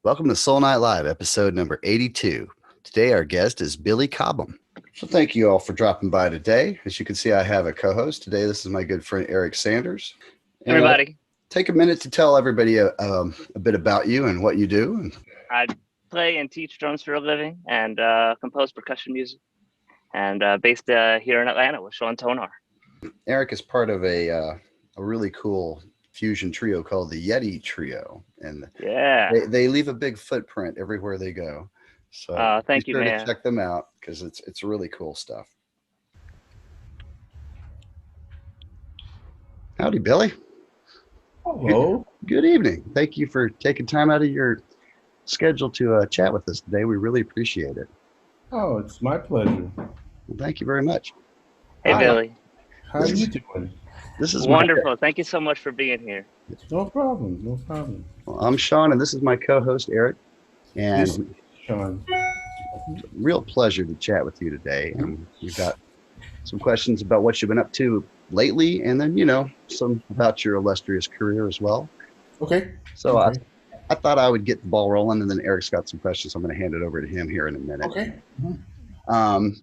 Welcome to Soul Night Live, episode number 82. Today, our guest is Billy Cobham. So, thank you all for dropping by today. As you can see, I have a co host today. This is my good friend Eric Sanders. And Everybody, take a minute to tell everybody a bit about you and what you do. I play and teach drums for a living and compose percussion music, and based here in Atlanta with Sean Tonar. Eric is part of a really cool fusion trio called the Yeti Trio, and Yeah. they leave a big footprint everywhere they go. So be Thank you, sure to man. check them out because it's really cool stuff. Howdy, Billy. Hello. Good evening. Thank you for taking time out of your schedule to chat with us today. We really appreciate it. Oh, it's my pleasure. Well, thank you very much. Hey, Hi. Billy. How are you doing? This is Wonderful. Thank you so much for being here. No problem. No problem. I'm Sean, and this is my co-host Eric. And This is Sean. real pleasure to chat with you today. And we've got some questions about what you've been up to lately, and then some about your illustrious career as well. Okay. So Okay. I thought I would get the ball rolling, and then Eric's got some questions. So I'm going to hand it over to him here in a minute. Okay.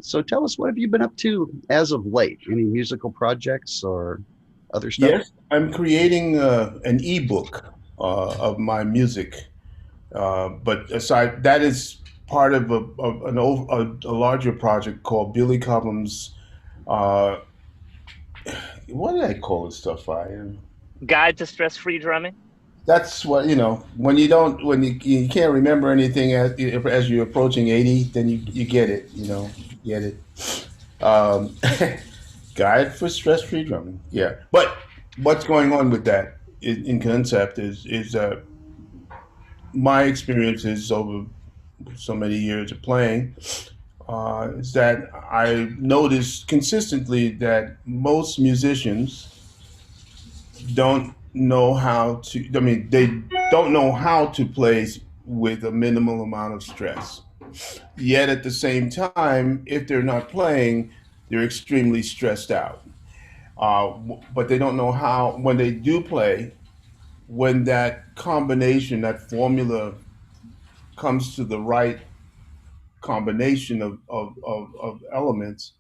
So tell us, what have you been up to as of late? Any musical projects or other stuff? Yes, I'm creating an ebook of my music, but aside that is part of a larger project called Billy Cobham's. Uh, what did I call this stuff? Guide to stress-free drumming. That's what when you can't remember anything as you're approaching 80, then you get it. Get it. Um, Guide for stress-free drumming. Yeah, but what's going on with that in concept is my experiences over so many years of playing is that I noticed consistently that most musicians don't know how to. I mean, they don't know how to play with a minimal amount of stress. Yet at the same time, if they're not playing, they're extremely stressed out. But they don't know how, when they do play, when that combination, that formula comes to the right combination of elements,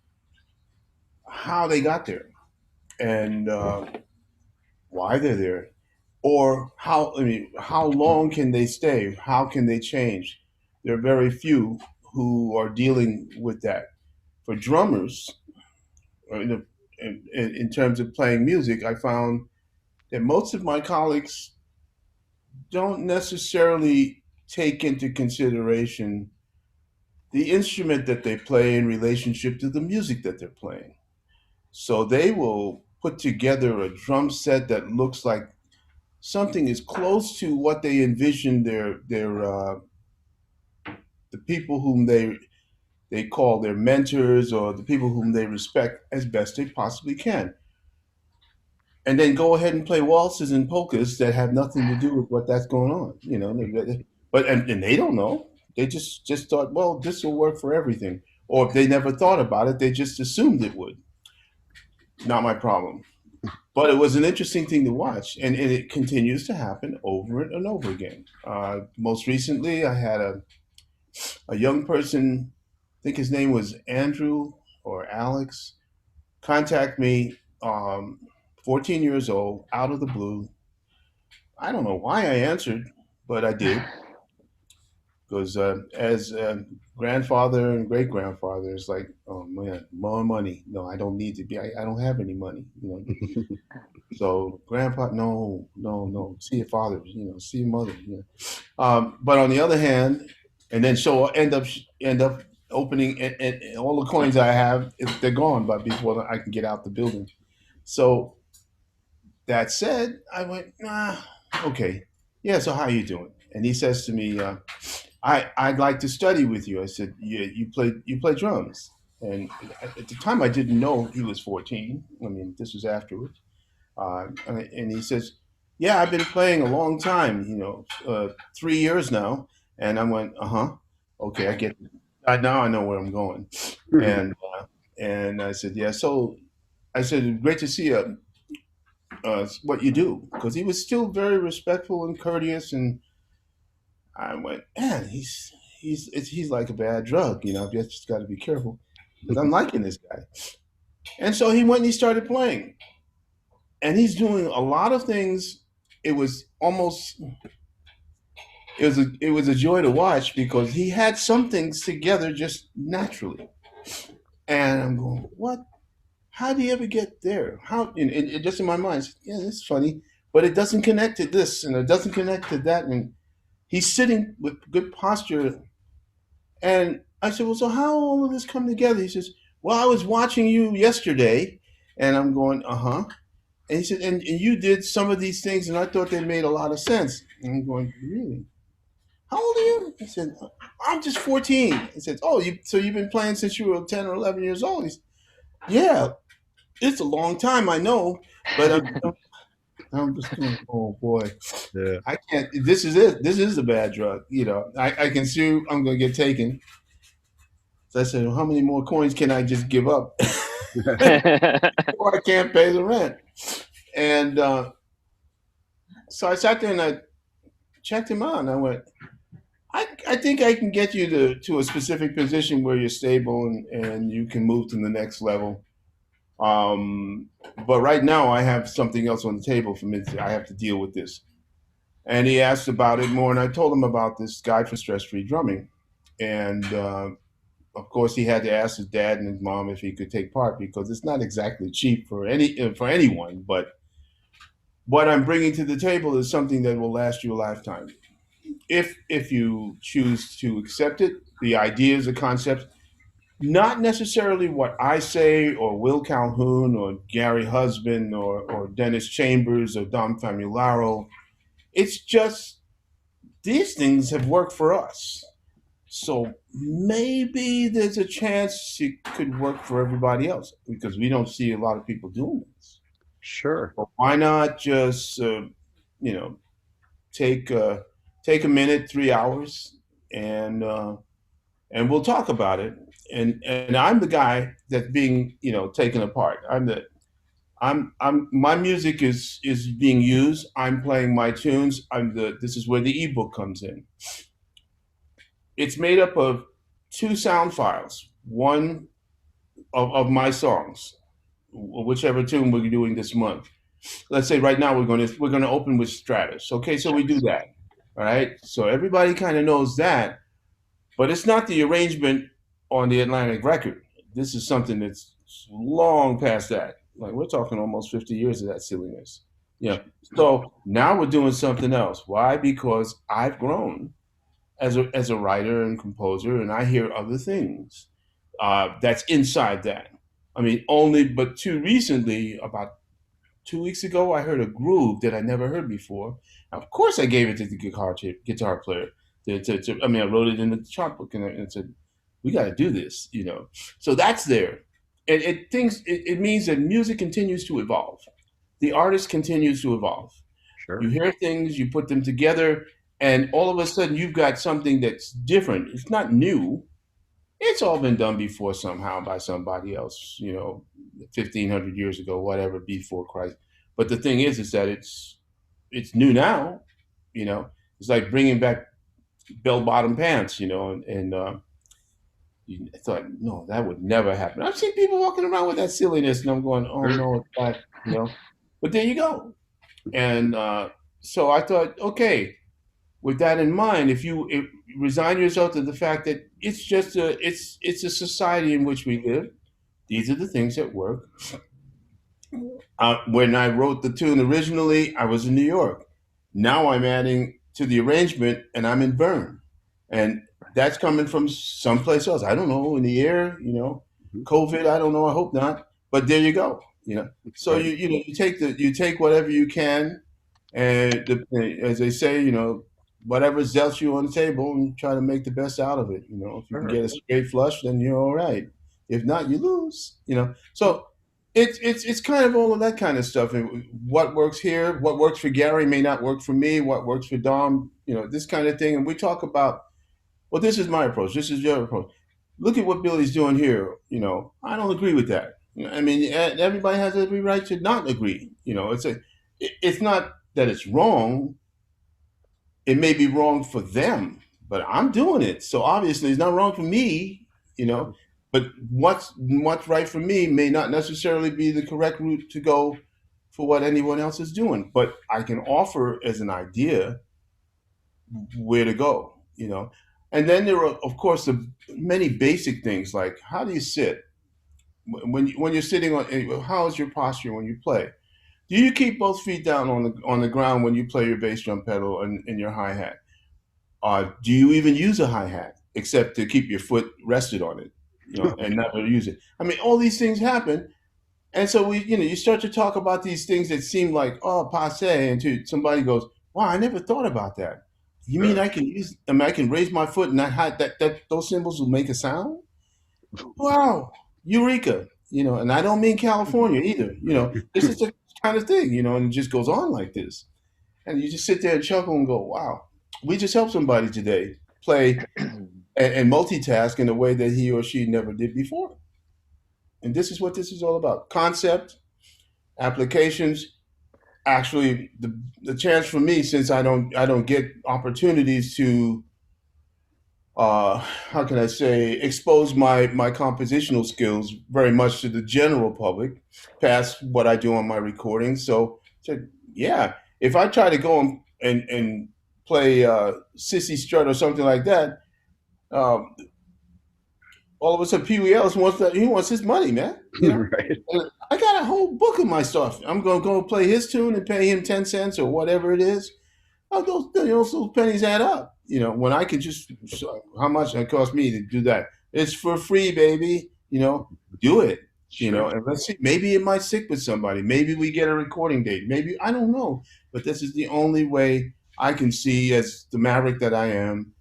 how they got there and why they're there, or how long can they stay? How can they change? There are very few who are dealing with that. For drummers, in terms of playing music, I found that most of my colleagues don't necessarily take into consideration the instrument that they play in relationship to the music that they're playing. So they will put together a drum set that looks like something is close to what they envision the people whom they call their mentors or the people whom they respect as best they possibly can, and then go ahead and play waltzes and polkas that have nothing to do with what that's going on. But and they don't know. They just thought, well, this will work for everything. Or if they never thought about it, they just assumed it would. Not my problem. But it was an interesting thing to watch, and it continues to happen over and over again. Most recently, I had a young person, I think his name was Andrew or Alex, contact me, 14 years old, out of the blue. I don't know why I answered, but I did. Because as grandfather and great grandfather, it's like, oh man, more money. No, I don't need to be. I don't have any money. So grandpa, no, no, no. See your father. See your mother. But on the other hand, and then so I'll end up opening and all the coins I have, they're gone, but before I can get out the building. So that said, I went, nah, okay, yeah. So how you doing? And he says to me, I'd like to study with you. I said, yeah, you play drums. And at the time, I didn't know he was 14. I mean, this was afterwards. And he says, yeah, I've been playing a long time. 3 years now. And I went, okay, I get it. Now I know where I'm going. And and I said, yeah. So I said, great to see what you do, because he was still very respectful and courteous, and I went, man, he's like a bad drug, I've just got to be careful because I'm liking this guy. And so he went and he started playing, and he's doing a lot of things. It was almost it was a joy to watch because he had some things together just naturally. And I'm going, what? How do you ever get there? How? And it just in my mind, yeah, this is funny, but it doesn't connect to this, and it doesn't connect to that. And he's sitting with good posture. And I said, well, so how all of this come together? He says, well, I was watching you yesterday, and I'm going, uh huh. And he said, and you did some of these things, and I thought they made a lot of sense. And I'm going, really? How old are you? He said, I'm just 14. He said, oh, so you've been playing since you were 10 or 11 years old? He said, yeah, it's a long time, I know, but I'm just going, oh boy, Yeah. I can't. This is it. This is a bad drug. I can sue. I'm going to get taken. So I said, well, how many more coins can I just give up? Or I can't pay the rent. And so I sat there and I checked him out, and I went, I think I can get you to a specific position where you're stable and you can move to the next level. Um, but right now, I have something else on the table for me. I have to deal with this. And he asked about it more, and I told him about this guide for stress-free drumming. And of course, he had to ask his dad and his mom if he could take part because it's not exactly cheap for anyone. But what I'm bringing to the table is something that will last you a lifetime. If you choose to accept it, the ideas, the concepts, not necessarily what I say or Will Calhoun or Gary Husband or Dennis Chambers or Dom Famularo. It's just these things have worked for us. So maybe there's a chance it could work for everybody else because we don't see a lot of people doing this. Sure. But why not just you know take take a minute, 3 hours, and we'll talk about it. And I'm the guy that's being taken apart. I'm my music is being used. I'm playing my tunes. This is where the ebook comes in. It's made up of two sound files. One of my songs, whichever tune we're doing this month. Let's say right now we're gonna open with Stratus. Okay, so we do that. All right. So everybody kind of knows that, but it's not the arrangement on the Atlantic record. This is something that's long past that. Like we're talking almost 50 years of that silliness. Yeah. So now we're doing something else. Why? Because I've grown as a writer and composer, and I hear other things that's inside that. I mean, only but too recently, about 2 weeks ago, I heard a groove that I never heard before. Of course, I gave it to the guitar player. I mean, I wrote it in the chart book and said, "We got to do this." So that's there, and it means that music continues to evolve. The artist continues to evolve. Sure. You hear things, you put them together, and all of a sudden, you've got something that's different. It's not new. It's all been done before somehow by somebody else, 1,500 years ago, whatever, before Christ. But the thing is that it's new now. It's like bringing back bell-bottom pants, and I thought, no, that would never happen. I've seen people walking around with that silliness, and I'm going, oh no, it's not. But there you go. And so I thought, okay, with that in mind, if you resign yourself to the fact that it's a society in which we live, these are the things that work. When I wrote the tune originally, I was in New York. Now I'm adding to the arrangement, and I'm in Bern, and that's coming from someplace else. I don't know, in the air, Mhm. COVID. I don't know. I hope not. But there you go. So Right. you take whatever you can, and as they say, whatever's dealt you on the table, and try to make the best out of it. If you can Sure. get a straight flush, then you're all right. If not, you lose. So it's kind of all of that kind of stuff. And what works here, what works for Gary may not work for me. What works for Dom, this kind of thing. And we talk about, well, this is my approach. This is your approach. Look at what Billy's doing here. I don't agree with that. I mean, everybody has every right to not agree. It's not that it's wrong. it may be wrong for them, but I'm doing it. So obviously it's not wrong for me, you know. But what's right for me may not necessarily be the correct route to go for what anyone else is doing. But I can offer as an idea where to go, you know. And then there are, of course, the many basic things like how do you sit when you're sitting on. How is your posture when you play? Do you keep both feet down on the ground when you play your bass drum pedal and your hi hat? Do you even use a hi hat except to keep your foot rested on it, you know, and never use it? I mean, all these things happen, and so you start to talk about these things that seem like passe, and to somebody goes, "Wow, I never thought about that." You mean I can use? I mean, I can raise my foot and that those cymbals will make a sound? Wow, eureka! You know, and I don't mean California either. You know, this is the kind of thing, you know, and it just goes on like this. And you just sit there and chuckle and go, wow, we just helped somebody today play and multitask in a way that he or she never did before. And this is what this is all about. Concept, applications, actually the chance for me, since I don't get opportunities to how can I say, expose my compositional skills very much to the general public, past what I do on my recordings. So yeah, if I try to go and play Sissy Strut or something like that, um, all of a sudden Pee Wee Ellis wants that he wants his money, man. You know, Right. and I got a whole book of my stuff. I'm gonna go play his tune and pay him 10 cents or whatever it is. Oh, those pennies add up. You know, when I could just how much it cost me to do that? It's for free, baby. You know, do it. You know, Sure. and let's see. Maybe it might stick with somebody. Maybe we get a recording date. Maybe I don't know. But this is the only way I can see, as the maverick that I am,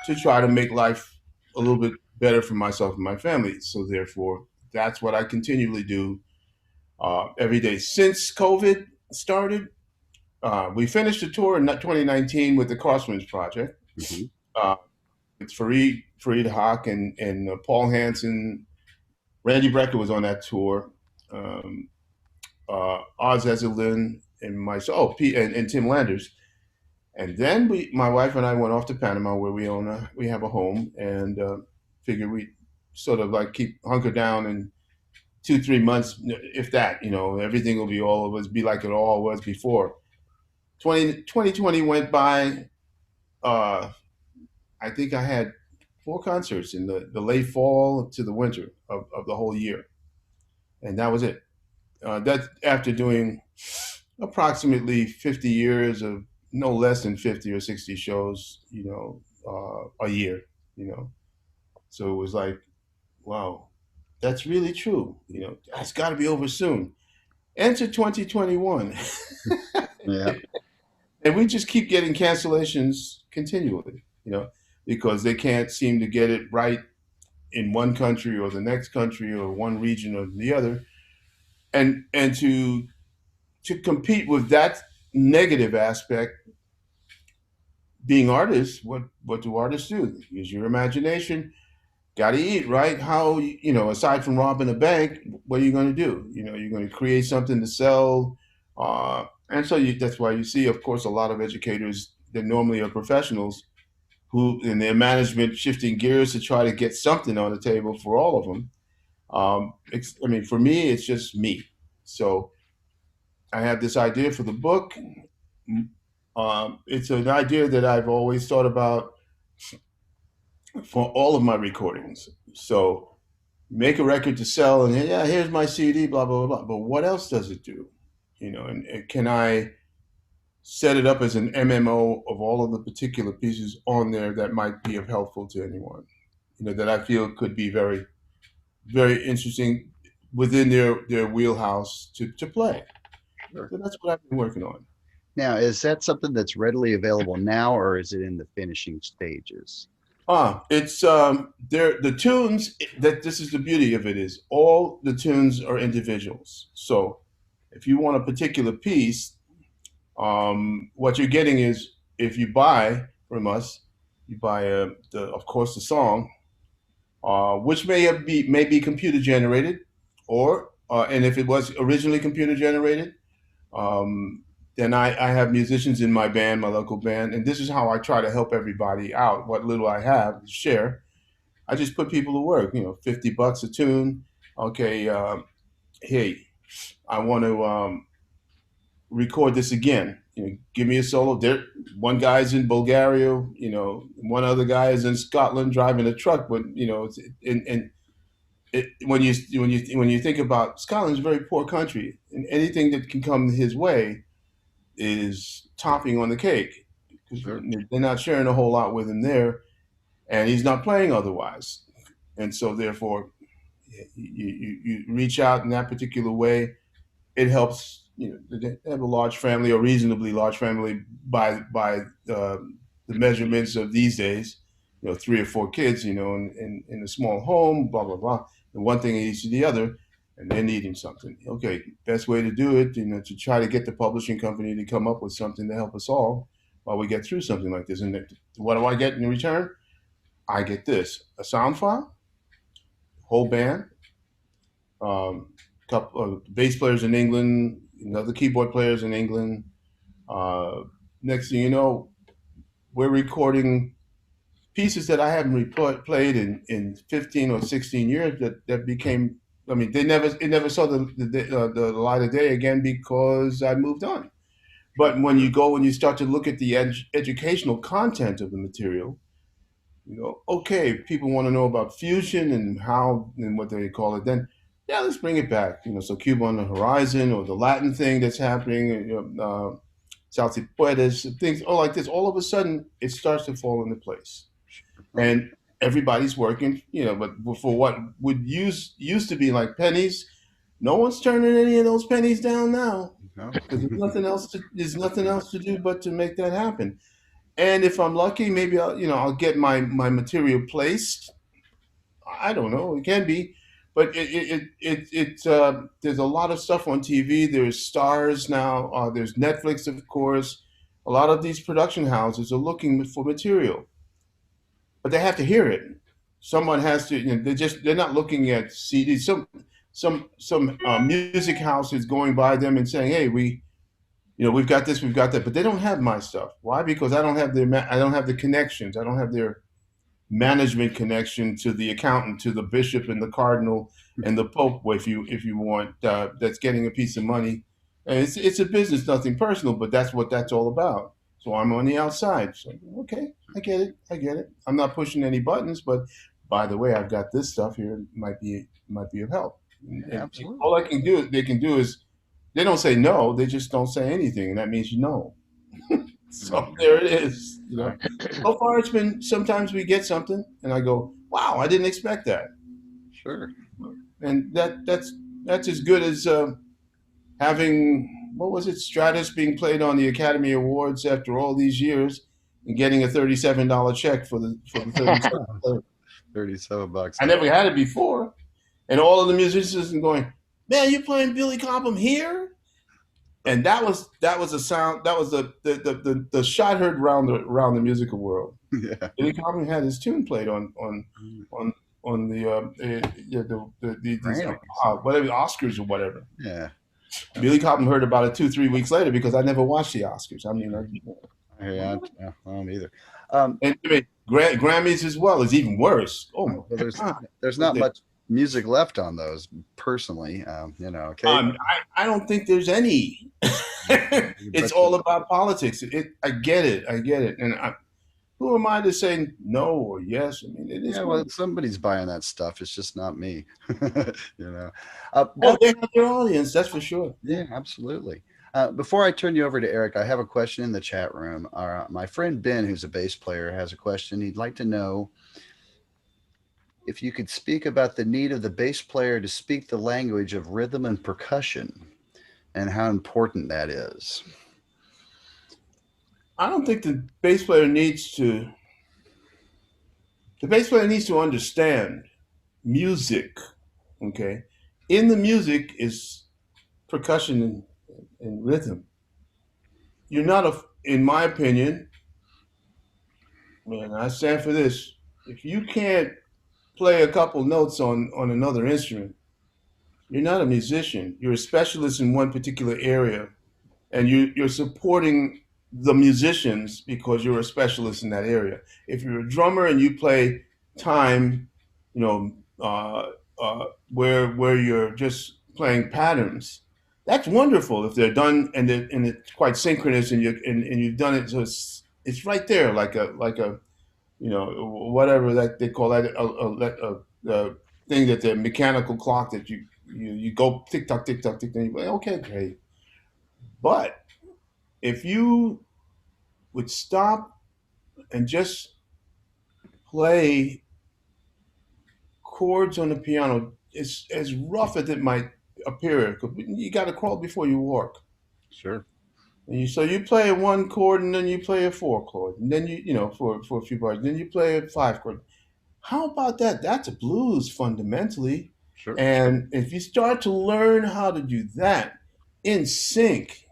to try to make life a little bit better for myself and my family. So therefore, that's what I continually do every day since COVID started. We finished the tour in 2019 with the Crosswinds Project. Hmm. Uh, it's Fareed Haq and Paul Hansen. Randy Brecker was on that tour. Um, Oz Ezelin and myself, and Tim Landers. And then my wife and I went off to Panama, where we have a home, and figured we sort of like keep hunker down in 2 3 months, if that. You know, everything will be all of us be like it all was before. 2020 went by. Uh, I think I had 4 concerts in the late fall to the winter of the whole year, and that was it. That's after doing approximately 50 years of no less than 50 or 60 shows, you know, a year, you know. So it was like, wow, that's really true. You know, that's got to be over soon. Enter 2021, Yeah. and we just keep getting cancellations continually, you know, because they can't seem to get it right in one country or the next country or one region or the other, and to compete with that negative aspect, being artists, what do artists do? Use your imagination. Got to eat, right? How, you know, aside from robbing a bank, what are you going to do? You know, you're going to create something to sell, and so that's why you see, of course, a lot of educators that normally are professionals who in their management shifting gears to try to get something on the table for all of them. I mean, for me, it's just me. So I have this idea for the book. It's an idea that I've always thought about for all of my recordings. So make a record to sell, and yeah, here's my CD, blah blah blah. But what else does it do? You know, and can I set it up as an MMO of all of the particular pieces on there that might be of helpful to anyone? You know, that I feel could be very very interesting within their wheelhouse to play. Sure. So that's what I've been working on. Now, is that something that's readily available now, or is it in the finishing stages? It's there. The tunes that this is the beauty of it is all the tunes are individuals. So if you want a particular piece, what you're getting is if you buy from us, you buy of course the song, which may be computer generated, or and if it was originally computer generated, um, then I have musicians in my band, my local band, and this is how I try to help everybody out. What little I have to share, I just put people to work. $50 a tune. Okay, hey, I want to record this again. Give me a solo. There, one guy's in Bulgaria. One other guy is in Scotland driving a truck. But when you think about Scotland's a very poor country, and anything that can come his way is topping on the cake because Sure. they're not sharing a whole lot with him there, and he's not playing otherwise. And so, therefore, you reach out in that particular way. It helps. They have a large family, or reasonably large family, by the measurements of these days. 3 or 4 kids. In a small home, blah blah blah. And one thing leads to the other, and they're needing something. Okay, best way to do it, to try to get the publishing company to come up with something to help us all while we get through something like this. And what do I get in return? I get this: a sound file, whole band, couple of bass players in England, another keyboard players in England. Uh, Next thing you know, we're recording pieces that I haven't played in 15 or 16 years that became. I mean, it never saw the light of day again because I moved on. But when you start to look at the educational content of the material, okay, people want to know about fusion and how and what they call it. Then, yeah, let's bring it back. So Cuba on the horizon, or the Latin thing that's happening, Salsi Puedes, things all like this. All of a sudden, it starts to fall into place, and everybody's working. But for what would used to be like pennies, no one's turning any of those pennies down now No. because there's nothing else to do but to make that happen. And if I'm lucky, maybe I'll get my material placed. I don't know. It can be, but there's a lot of stuff on TV. There's Stars now. There's Netflix, of course. A lot of these production houses are looking for material, but they have to hear it. Someone has to. They're not looking at CDs. Some music house is going by them and saying, "Hey, we've got this, we've got that," but they don't have my stuff. Why? Because I don't have the connections. I don't have their management connection to the accountant, to the bishop and the cardinal and the pope, if you want, that's getting a piece of money. And it's a business, nothing personal, but that's what that's all about. So I'm on the outside. So okay, I get it. I'm not pushing any buttons, but by the way, I've got this stuff here. It might be of help. And Absolutely. all they can do is they don't say no. They just don't say anything, and that means no. So there it is. So far it's been. Sometimes we get something, and I go, "Wow, I didn't expect that." Sure. And that's as good as having, what was it, Stratus being played on the Academy Awards after all these years, and getting a $37 check for the 37. $37. I never had it before, and all of the musicians are going, "Man, you're playing Billy Cobham here?" And that was a sound, that was the shot heard around the musical world. Yeah. Billy Cobham had his tune played on these whatever Oscars or whatever. Yeah. Billy Cobham heard about it 2-3 weeks later because I never watched the Oscars. I mean, Yeah. I don't either. and I mean, Grammys as well is even worse. Oh my Well, God! there's not much music left on those, personally. Okay. I don't think there's any. It's all about politics. I get it, and who am I to say no or yes? I mean, it is. Yeah, well, somebody's buying that stuff. It's just not me. you know. Oh, they have their audience, that's for sure. Yeah, absolutely. Before I turn you over to Eric, I have a question in the chat room. My friend Ben, who's a bass player, has a question. He'd like to know if you could speak about the need of the bass player to speak the language of rhythm and percussion and how important that is. I don't think the bass player needs to. The bass player needs to understand music. Okay, in the music is percussion and rhythm. You're not in my opinion, man. I stand for this. If you can't play a couple notes on another instrument, you're not a musician. You're a specialist in one particular area, and you're supporting the musicians because you're a specialist in that area. If you're a drummer and you play time, you know, where you're just playing patterns, that's wonderful if they're done and it's quite synchronous and you've done it so it's right there like a whatever that they call that a thing that the mechanical clock that you go tick tock tick tock tick, and you go, okay, great. But if you would stop and just play chords on the piano, it's as rough as it might appear. 'Cause you got to crawl before you walk. Sure. So you play a one chord, and then you play a four chord, and then for a few bars, then you play a five chord. How about that? That's a blues fundamentally. Sure. And if you start to learn how to do that in sync,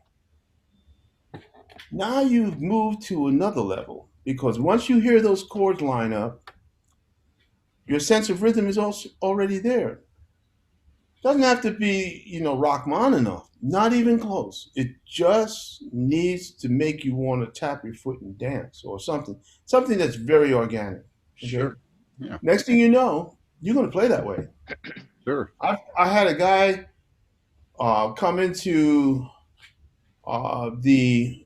now you've moved to another level because once you hear those chords line up, your sense of rhythm is also already there. Doesn't have to be, Rachmaninoff. Not even close. It just needs to make you want to tap your foot and dance or something. Something that's very organic. Okay. Sure. Yeah. Next thing you know, you're going to play that way. Sure. I had a guy come into the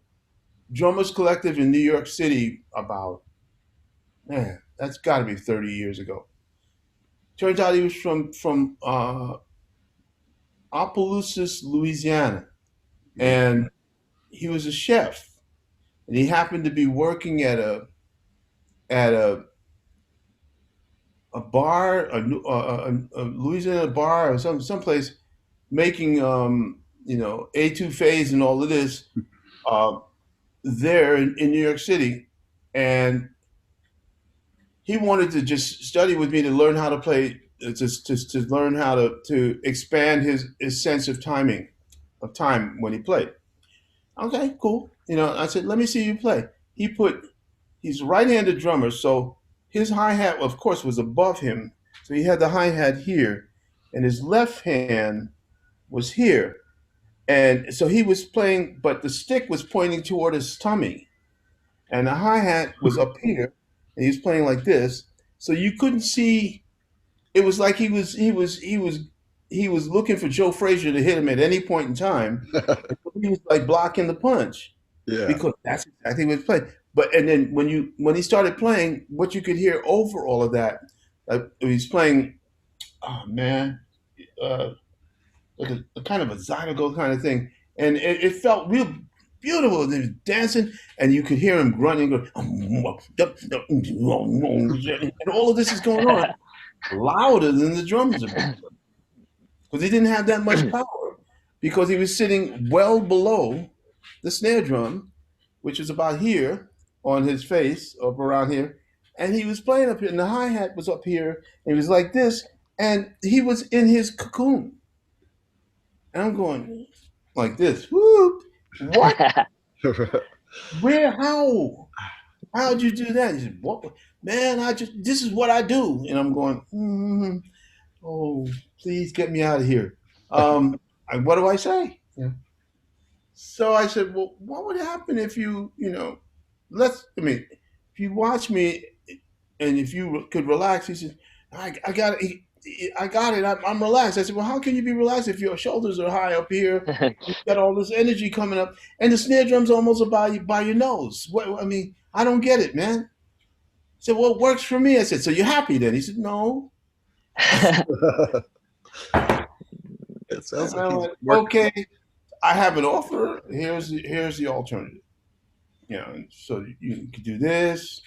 Drummers Collective in New York City about, man, that's got to be 30 years ago. Turns out he was from Opelousas, Louisiana, and he was a chef, and he happened to be working at a bar, a Louisiana bar or someplace making A2 phase and all of this uh, there in New York City, and he wanted to just study with me to learn how to play, to learn how to expand his sense of timing, of time when he played. Okay, cool. I said, let me see you play. He's a right-handed drummer, so his hi-hat, of course, was above him. So he had the hi-hat here, and his left hand was here. And so he was playing, but the stick was pointing toward his tummy, and the hi-hat was up here, and he was playing like this. So you couldn't see. It was like he was looking for Joe Frazier to hit him at any point in time. He was like blocking the punch Yeah. because that's exactly what he played. But and then when he started playing, what you could hear over all of that, he's playing. Oh man, uh, like a kind of a zydeco kind of thing, and it felt real beautiful. And he was dancing, and you could hear him grunting, going, and all of this is going on louder than the drums are being played because he didn't have that much power because he was sitting well below the snare drum, which is about here on his face, up around here, and he was playing up here, and the hi hat was up here, and he was like this, and he was in his cocoon. And I'm going like this. Whoop! What? Where? How? How'd you do that? He said, "What? Man, this is what I do." And I'm going, "Oh, please get me out of here." What do I say? Yeah. So I said, "Well, what would happen if if you watch me and if you could relax?" He said, "I got it. I got it. I'm relaxed." I said, "Well, how can you be relaxed if your shoulders are high up here? You got all this energy coming up, and the snare drum's almost by your nose. What? I mean, I don't get it, man." He said, "Well, it works for me." I said, "So you're happy then?" He said, "No." It sounds And like I he's went, working. "Okay, I have an offer. Here's the alternative. So you could do this.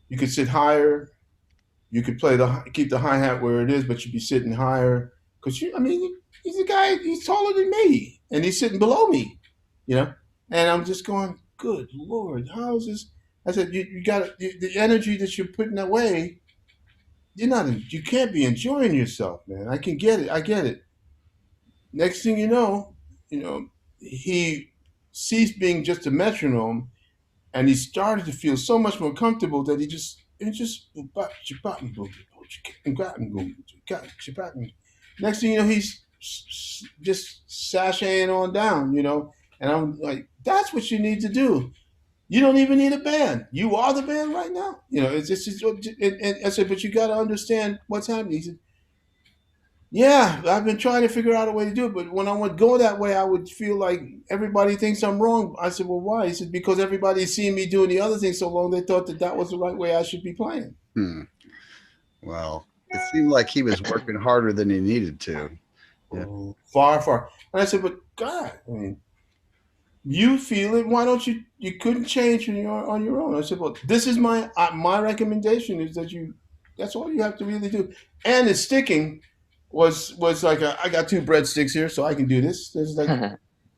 You could sit higher. You could keep the hi hat where it is, but you'd be sitting higher because he's a guy. He's taller than me, and he's sitting below me. You know, and I'm just going, good lord, how is this? I said, you got the energy that you're putting away. You can't be enjoying yourself, man. I can get it. I get it. Next thing you know, he ceased being just a metronome, and he started to feel so much more comfortable that he just next thing you know, he's just sashaying on down, And I'm like, that's what you need to do. You don't even need a band. You are the band right now. It's just, and I said, but you got to understand what's happening. He said, yeah, I've been trying to figure out a way to do it, but when I would go that way, I would feel like everybody thinks I'm wrong. I said, well, why? He said, because everybody's seen me doing the other thing so long, they thought that was the right way I should be playing. Well, it seemed like he was working harder than he needed to. Yeah. Oh, far. And I said, but God, I mean, you feel it. Why don't you couldn't change on your own? I said, well, this is my recommendation is that that's all you have to really do. And the sticking was like I got 2 breadsticks here, so I can do this. There's like,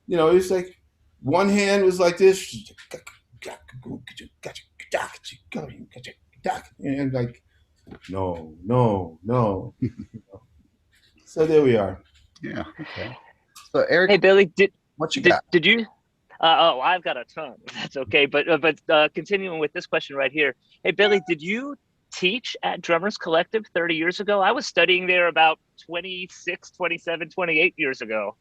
it's like one hand was like this, and like, no. So there we are. Yeah. Okay. So Eric, Hey Billy, what you got? did you? I've got a ton. That's okay. But continuing with this question right here. Hey Billy, did you teach at Drummers Collective 30 years ago? I was studying there about 26, 27, 28 years ago.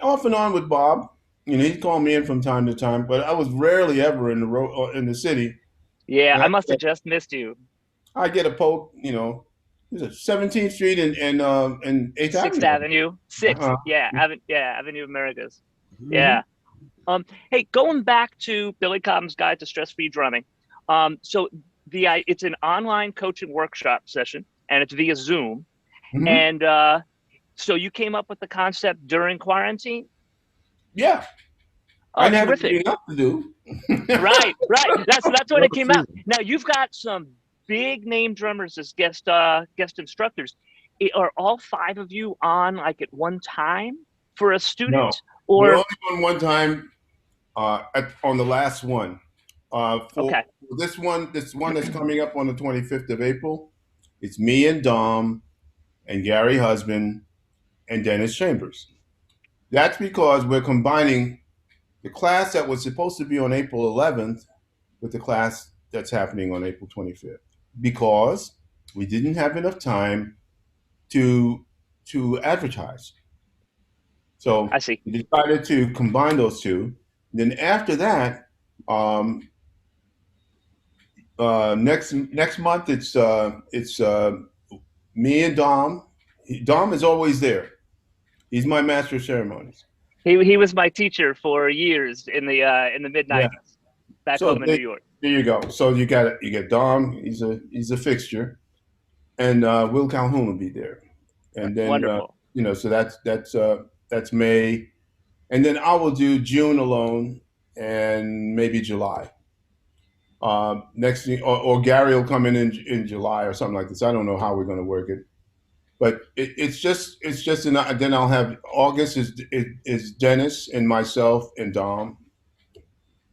Off and on with Bob. He'd call me in from time to time, but I was rarely ever in the city. Yeah, And I must have just missed you. I get a poke. Is it 17th Street and 8th 6th Avenue? Avenue. 6th. Uh-huh. Yeah, Avenue Americas. Mhm. Yeah. Hey, going back to Billy Cobham's Guide to Stress-Free Drumming. So it's an online coaching workshop session, and it's via Zoom. Mhm. And so you came up with the concept during quarantine? Yeah. Oh, I never terrific. anything else to do. Right. That's when it came out. Now you've got some big name drummers as guest instructors. Are all 5 of you on like at one time for a student? No, we're Or only on one time on the last one. For okay. this one that's coming up on the 25th of April, it's me and Dom and Gary Husband and Dennis Chambers. That's because we're combining the class that was supposed to be on April 11th with the class that's happening on April 25th because we didn't have enough time to advertise. So I see. we decided to combine those two. Then after that, next month it's me and Dom. Dom is always there. He's my master of ceremonies. He was my teacher for years in the mid 90s back So home in New York. there you go. So you get Dom. He's a fixture, and Will Calhoun will be there, and then Wonderful. so that's May, and then I will do June alone, and maybe July. Next thing, or Gary will come in July or something like this. I don't know how we're going to work it, but it's just then I'll have August is Dennis and myself and Dom,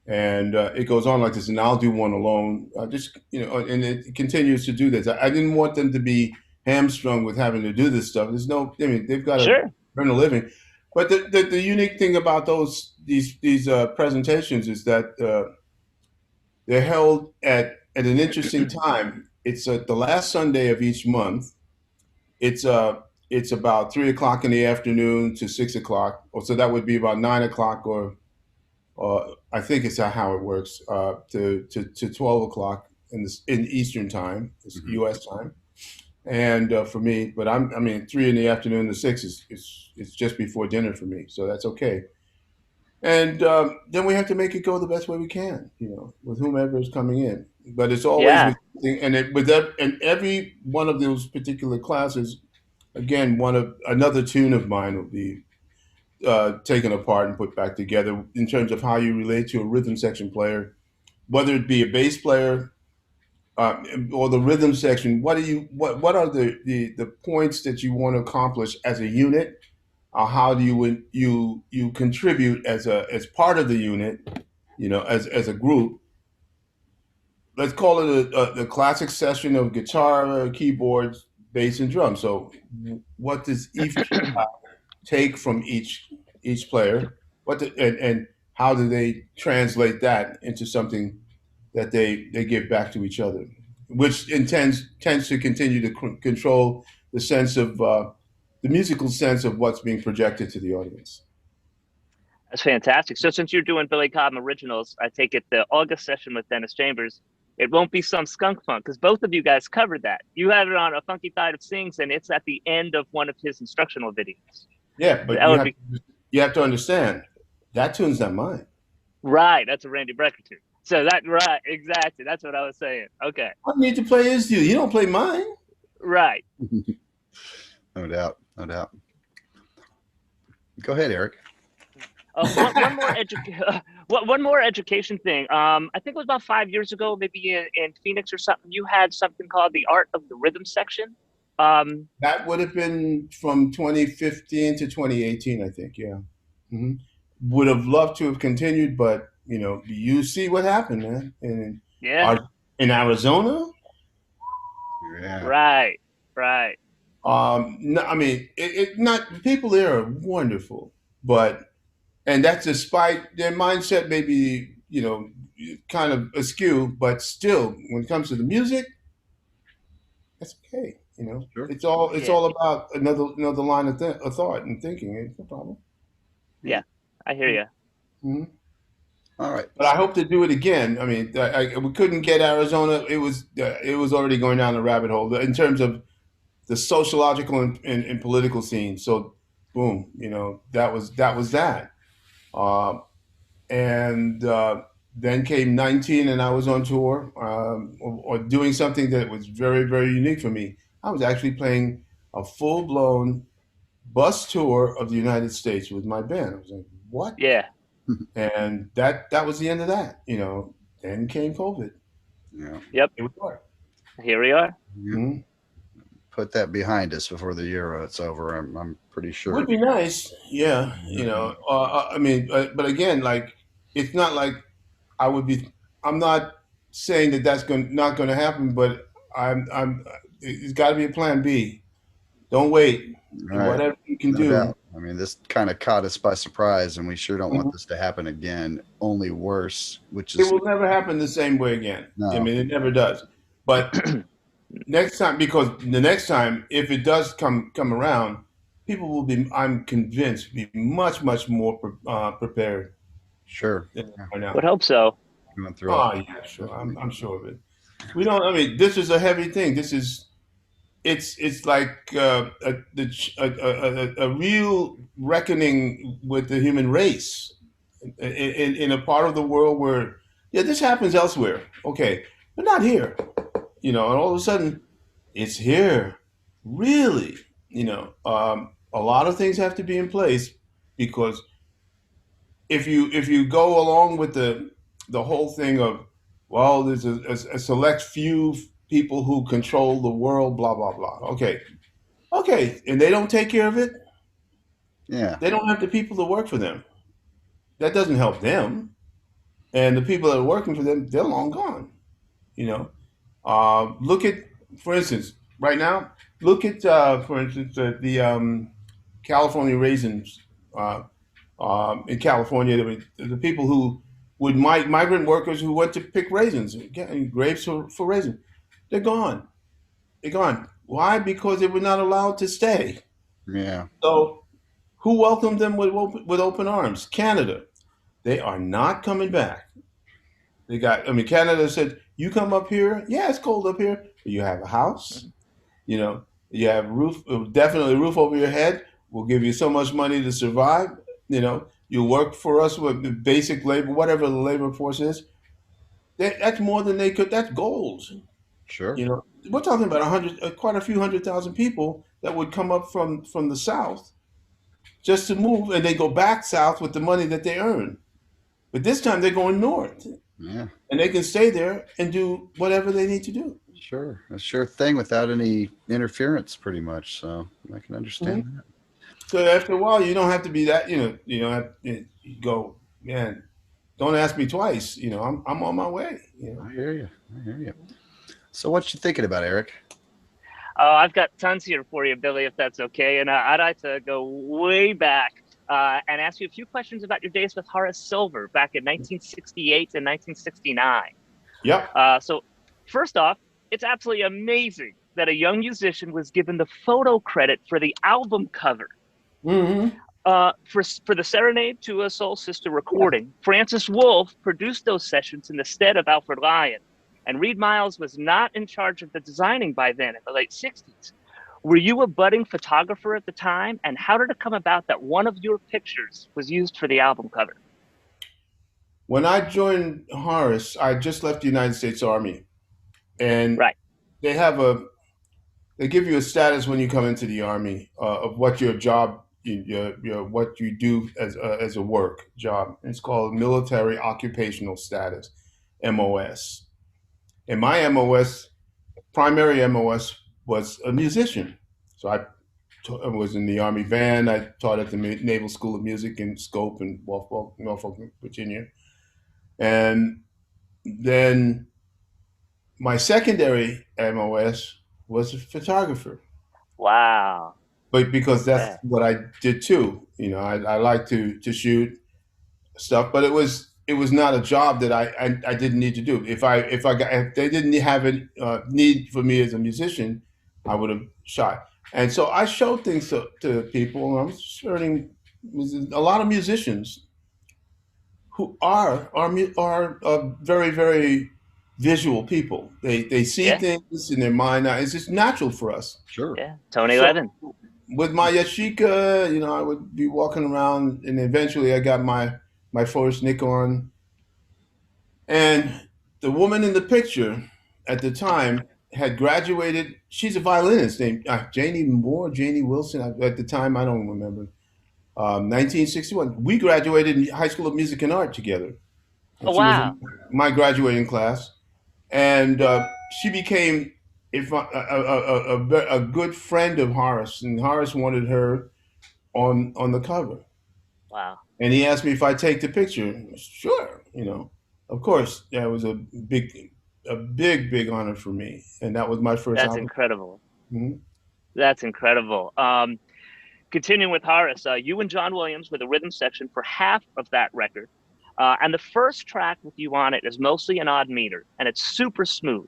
and it goes on like this, and I'll do one alone. And it continues to do this. I didn't want them to be hamstrung with having to do this stuff. They've got to earn a living. But the unique thing about these presentations is that they're held at an interesting time. It's the last Sunday of each month. It's about 3 o'clock in the afternoon to 6 o'clock, or so that would be about 9 o'clock, or I think it's how it works to 12 o'clock in Eastern time, U.S. time, and for me. But I mean 3 in the afternoon to 6 is just before dinner for me, so that's okay. And then we have to make it go the best way we can, with whomever is coming in. But it's always and every one of those particular classes, again, another tune of mine will be taken apart and put back together in terms of how you relate to a rhythm section player, whether it be a bass player or the rhythm section. What are the points that you want to accomplish as a unit? How do you contribute as part of the unit, as a group? Let's call it the classic session of guitar, keyboards, bass, and drums. So, what does each take from each player? And how do they translate that into something that they give back to each other, which tends to continue to control the sense of the musical sense of what's being projected to the audience. That's fantastic. So since you're doing Billy Cobham originals, I take it the August session with Dennis Chambers, it won't be some skunk funk because both of you guys covered that. You had it on A Funky Tide of Sings, and it's at the end of one of his instructional videos. Yeah, but That would be you have to understand that tune's not mine. right. That's a Randy Brecker tune. So that right, exactly. That's what I was saying. Okay, I need to play his tune. You don't play mine. right. No doubt. No doubt. Go ahead, Eric. One more education thing. I think it was about 5 years ago, maybe in Phoenix or something. You had something called the Art of the Rhythm section. That would have been from 2015 to 2018, I think. Yeah. hmm Would have loved to have continued, but you see what happened, man. Yeah. In Arizona. Yeah. Right. Right. No, I mean, not the people there are wonderful, and that's despite their mindset maybe kind of askew, but still, when it comes to the music, that's okay. Sure. It's Yeah. all about another line of thought and thinking. It's no problem. Yeah. I hear you. hmm All right. But I hope to do it again. I mean, we couldn't get Arizona. It was already going down the rabbit hole in terms of the sociological and political scene. So, boom, that was that. Uh, and then came 19, and I was on tour or doing something that was very, very unique for me. I was actually playing a full blown bus tour of the United States with my band. I was like, what? Yeah. And that was the end of that. Then came COVID. Yeah. Yep. Here we are. Here we are. Yeah. Mhm. Put that behind us before the Euro it's over. I'm pretty sure. Would be nice, yeah. I mean, but again, like it's not like I would be. I'm not saying that not going to happen, but I'm. It's got to be a plan B. Don't wait. Right. Whatever you can No do. doubt. I mean, this kind of caught us by surprise, and we sure don't want Mhm. this to happen again. Only worse, which It is will never happen the same way again. I no. mean, it never does. But next time, because the next time, if it does come around, people will be. I'm convinced, be much more prepared Sure. than Yeah. right now. Would hope so. Going through Oh it. yeah, sure. I'm sure of it. We don't. I mean, this is a heavy thing. It's like a real reckoning with the human race in a part of the world where this happens elsewhere. Okay, but not here. And all of a sudden it's here. Really, a lot of things have to be in place because if you go along with the whole thing of there's a select few people who control the world, blah blah blah. Okay, and they don't take care of it. Yeah. They don't have the people to work for them. That doesn't help them, and the people that are working for them, they're long gone. You know, look at, for instance, right now. Look at, for instance, the California raisins. In California, the people who would migrant workers who went to pick raisins, getting grapes for raisins, they're gone. They're gone. Why? Because they were not allowed to stay. Yeah. So who welcomed them with open arms? Canada. They are not coming back. Canada said, you come up here. Yeah, it's cold up here. But you have a house. You have definitely a roof over your head. We'll give you so much money to survive. You work for us with basic labor, whatever the labor force is. That's more than they could. That's gold. Sure. We're talking about quite a few 100,000 people that would come up from the south just to move, and they go back south with the money that they earn. But this time they're going north, Yeah. and they can stay there and do whatever they need to do. Sure. A sure thing without any interference, pretty much. So I can understand Mhm. that. So after a while, you don't have to be that. You don't have, you go, man. Don't ask me twice. I'm on my way. I hear you. I hear you. So what you thinking about, Eric? I've got tons here for you, Billy, if that's okay. And I'd like to go way back and ask you a few questions about your days with Horace Silver back in 1968 and 1969. Yep. So first off, it's absolutely amazing that a young musician was given the photo credit for the album cover. Mm-hmm. For the Serenade to a Soul Sister recording, Francis Wolff produced those sessions in the stead of Alfred Lyon, and Reed Miles was not in charge of the designing by then in the late 60s. Were you a budding photographer at the time, and how did it come about that one of your pictures was used for the album cover? When I joined Horace, I just left the United States Army, and Right. they have a they give you a status when you come into the Army of what your job, what you do as a work job. It's called Military Occupational Status, MOS. And my MOS, primary MOS, was a musician. So I was in the Army band. I taught at the Naval School of Music in Scope in Norfolk, Virginia. And then my secondary MOS was a photographer. Wow. But because that's Yeah. what I did too, I like to shoot stuff, but it was not a job that I didn't need to do. If they didn't have a need for me as a musician, I would have shot. And so I showed things to people. And I was learning a lot of musicians who are very very visual people. They see Yeah. things in their mind. Now, it's just natural for us. Sure. Yeah. Tony So Levin. with my yashika, I would be walking around, and eventually I got my first Nikon. And the woman in the picture at the time had graduated. She's a violinist named Janie Moore, Janie Wilson. At the time, I don't remember. 1961. We graduated in High School of Music and Art together. Oh, And she was wow. in my graduating class, and she became a good friend of Horace, and Horace wanted her on the cover. Wow. And he asked me if I'd take the picture. Sure, of course. Yeah, it was a big honor for me, and that was my first That's album. incredible. Mhm. That's incredible. Continuing with Horace, you and John Williams were the rhythm section for half of that record. And the first track with you on it is mostly an odd meter, and it's super smooth.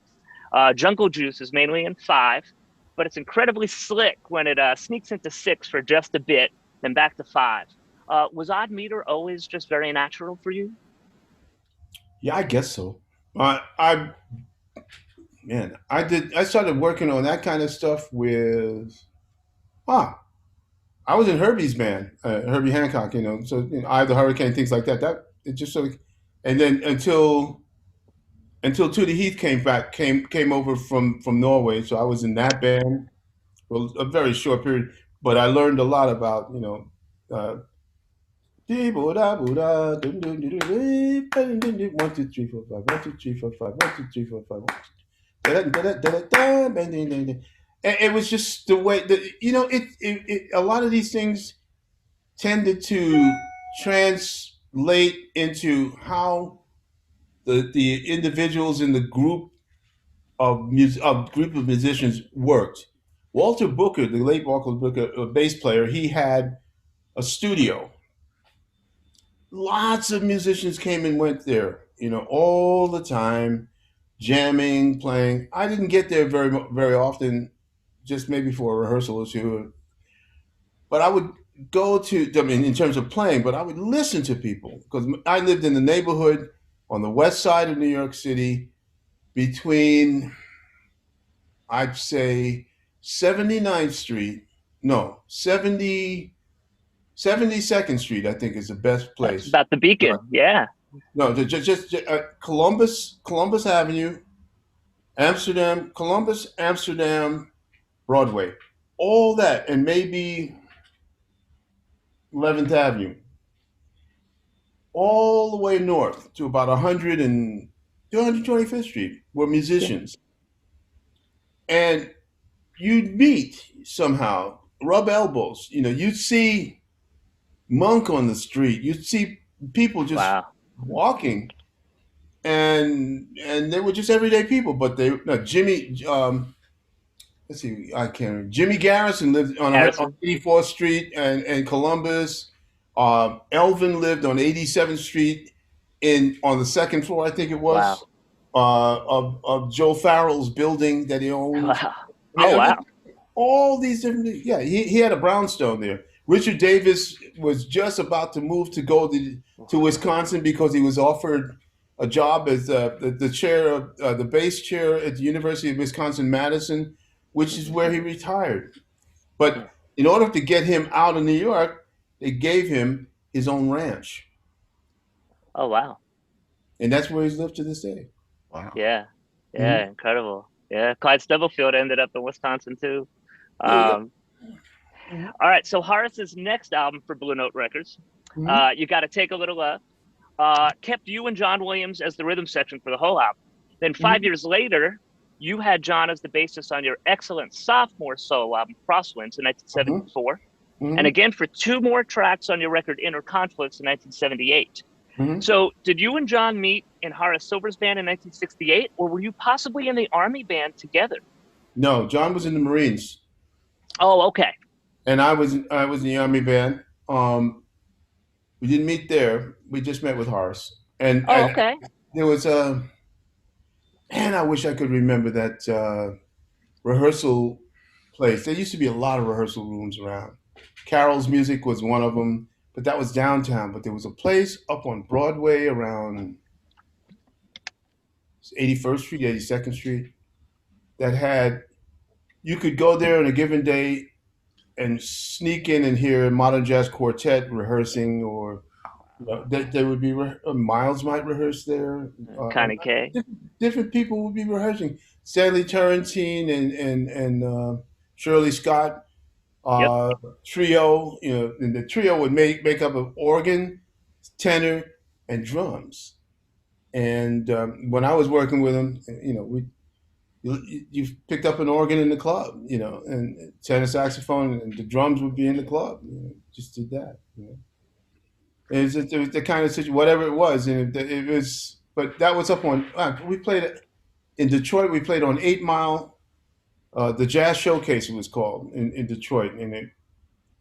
Jungle Juice is mainly in 5, but it's incredibly slick when it sneaks into 6 for just a bit, then back to 5. Was odd meter always just very natural for you? Yeah, I guess so. I man, I started working on that kind of stuff with ah, I was in Herbie's band, Herbie Hancock. So Eye of the Hurricane, things like that. That it just sort of, and then until Tootie Heath came over from Norway. So I was in that band for a very short period, but I learned a lot about uh, 1, 2, 3, 4, 5, 1, 2, 3, 4, 5. And it was just the way that a lot of these things tended to translate into how the individuals in the group of musicians worked. Walter Booker, the late Walter Booker, a bass player, he had a studio. Lots of musicians came and went there, all the time, jamming, playing. I didn't get there very often, just maybe for a rehearsal or two. But I would go to, I mean, in terms of playing, but I would listen to people because I lived in the neighborhood on the west side of New York City between, I'd say, 79th Street, no, 72nd Street, I think is the best That's place. about the Beacon. Yeah. No, just Columbus Avenue, Columbus, Amsterdam, Broadway, all that, and maybe 11th Avenue, all the way north to about 225th Street were Yeah. musicians, and you'd meet somehow, rub elbows. You'd see Monk on the street. You'd see people just Wow. walking, and they were just everyday people. But they no Jimmy. Let's see, I can't remember. Jimmy Garrison lived on Harrison. 84th Street and Columbus. Elvin lived on 87th Street on the second floor, I think it was, Wow. of Joe Farrell's building that he owned. Wow. I Oh, mean, wow. all these different. Yeah, he had a brownstone there. Richard Davis was just about to move to go to Wisconsin because he was offered a job as the chair of the bass chair at the University of Wisconsin Madison, which is where he retired. But in order to get him out of New York, they gave him his own ranch, Oh, wow. and that's where he's lived to this day. Wow. Yeah. Mhm. Yeah. Incredible. Yeah. Clyde Stubblefield ended up in Wisconsin too. There you go. Um, all right. So Horace's next album for Blue Note Records, Mhm. You Got to Take a Little Love, kept you and John Williams as the rhythm section for the whole album. Then 5 years later, you had John as the bassist on your excellent sophomore solo album, Crosswinds, in Mhm. 1974, and Mhm. again for two more tracks on your record, Inner Conflicts, in 1978. Mhm. So, did you and John meet in Horace Silver's band in 1968, or were you possibly in the Army band together? No, John was in the Marines, Oh, okay. and I was in the Army band. We didn't meet there. We just met with Horace, and Oh, and okay. there was a man. I wish I could remember that rehearsal place. There used to be a lot of rehearsal rooms around. Carol's Music was one of them, but that was downtown. But there was a place up on Broadway around 81st Street, 82nd Street that had you could go there on a given day and sneak in and hear Modern Jazz Quartet rehearsing, or there would be Miles might rehearse there. Connie K. Different people would be rehearsing. Stanley Turrentine and Shirley Scott Yep. uh, trio. And the trio would make up of organ, tenor, and drums. And when I was working with them, we you picked up an organ in the club, and tenor saxophone, and the drums would be in the club. Just did that. It was the kind of situation, whatever it was, and it was. But that was up on. We played in Detroit. We played on 8 Mile, the Jazz Showcase it was called in Detroit, and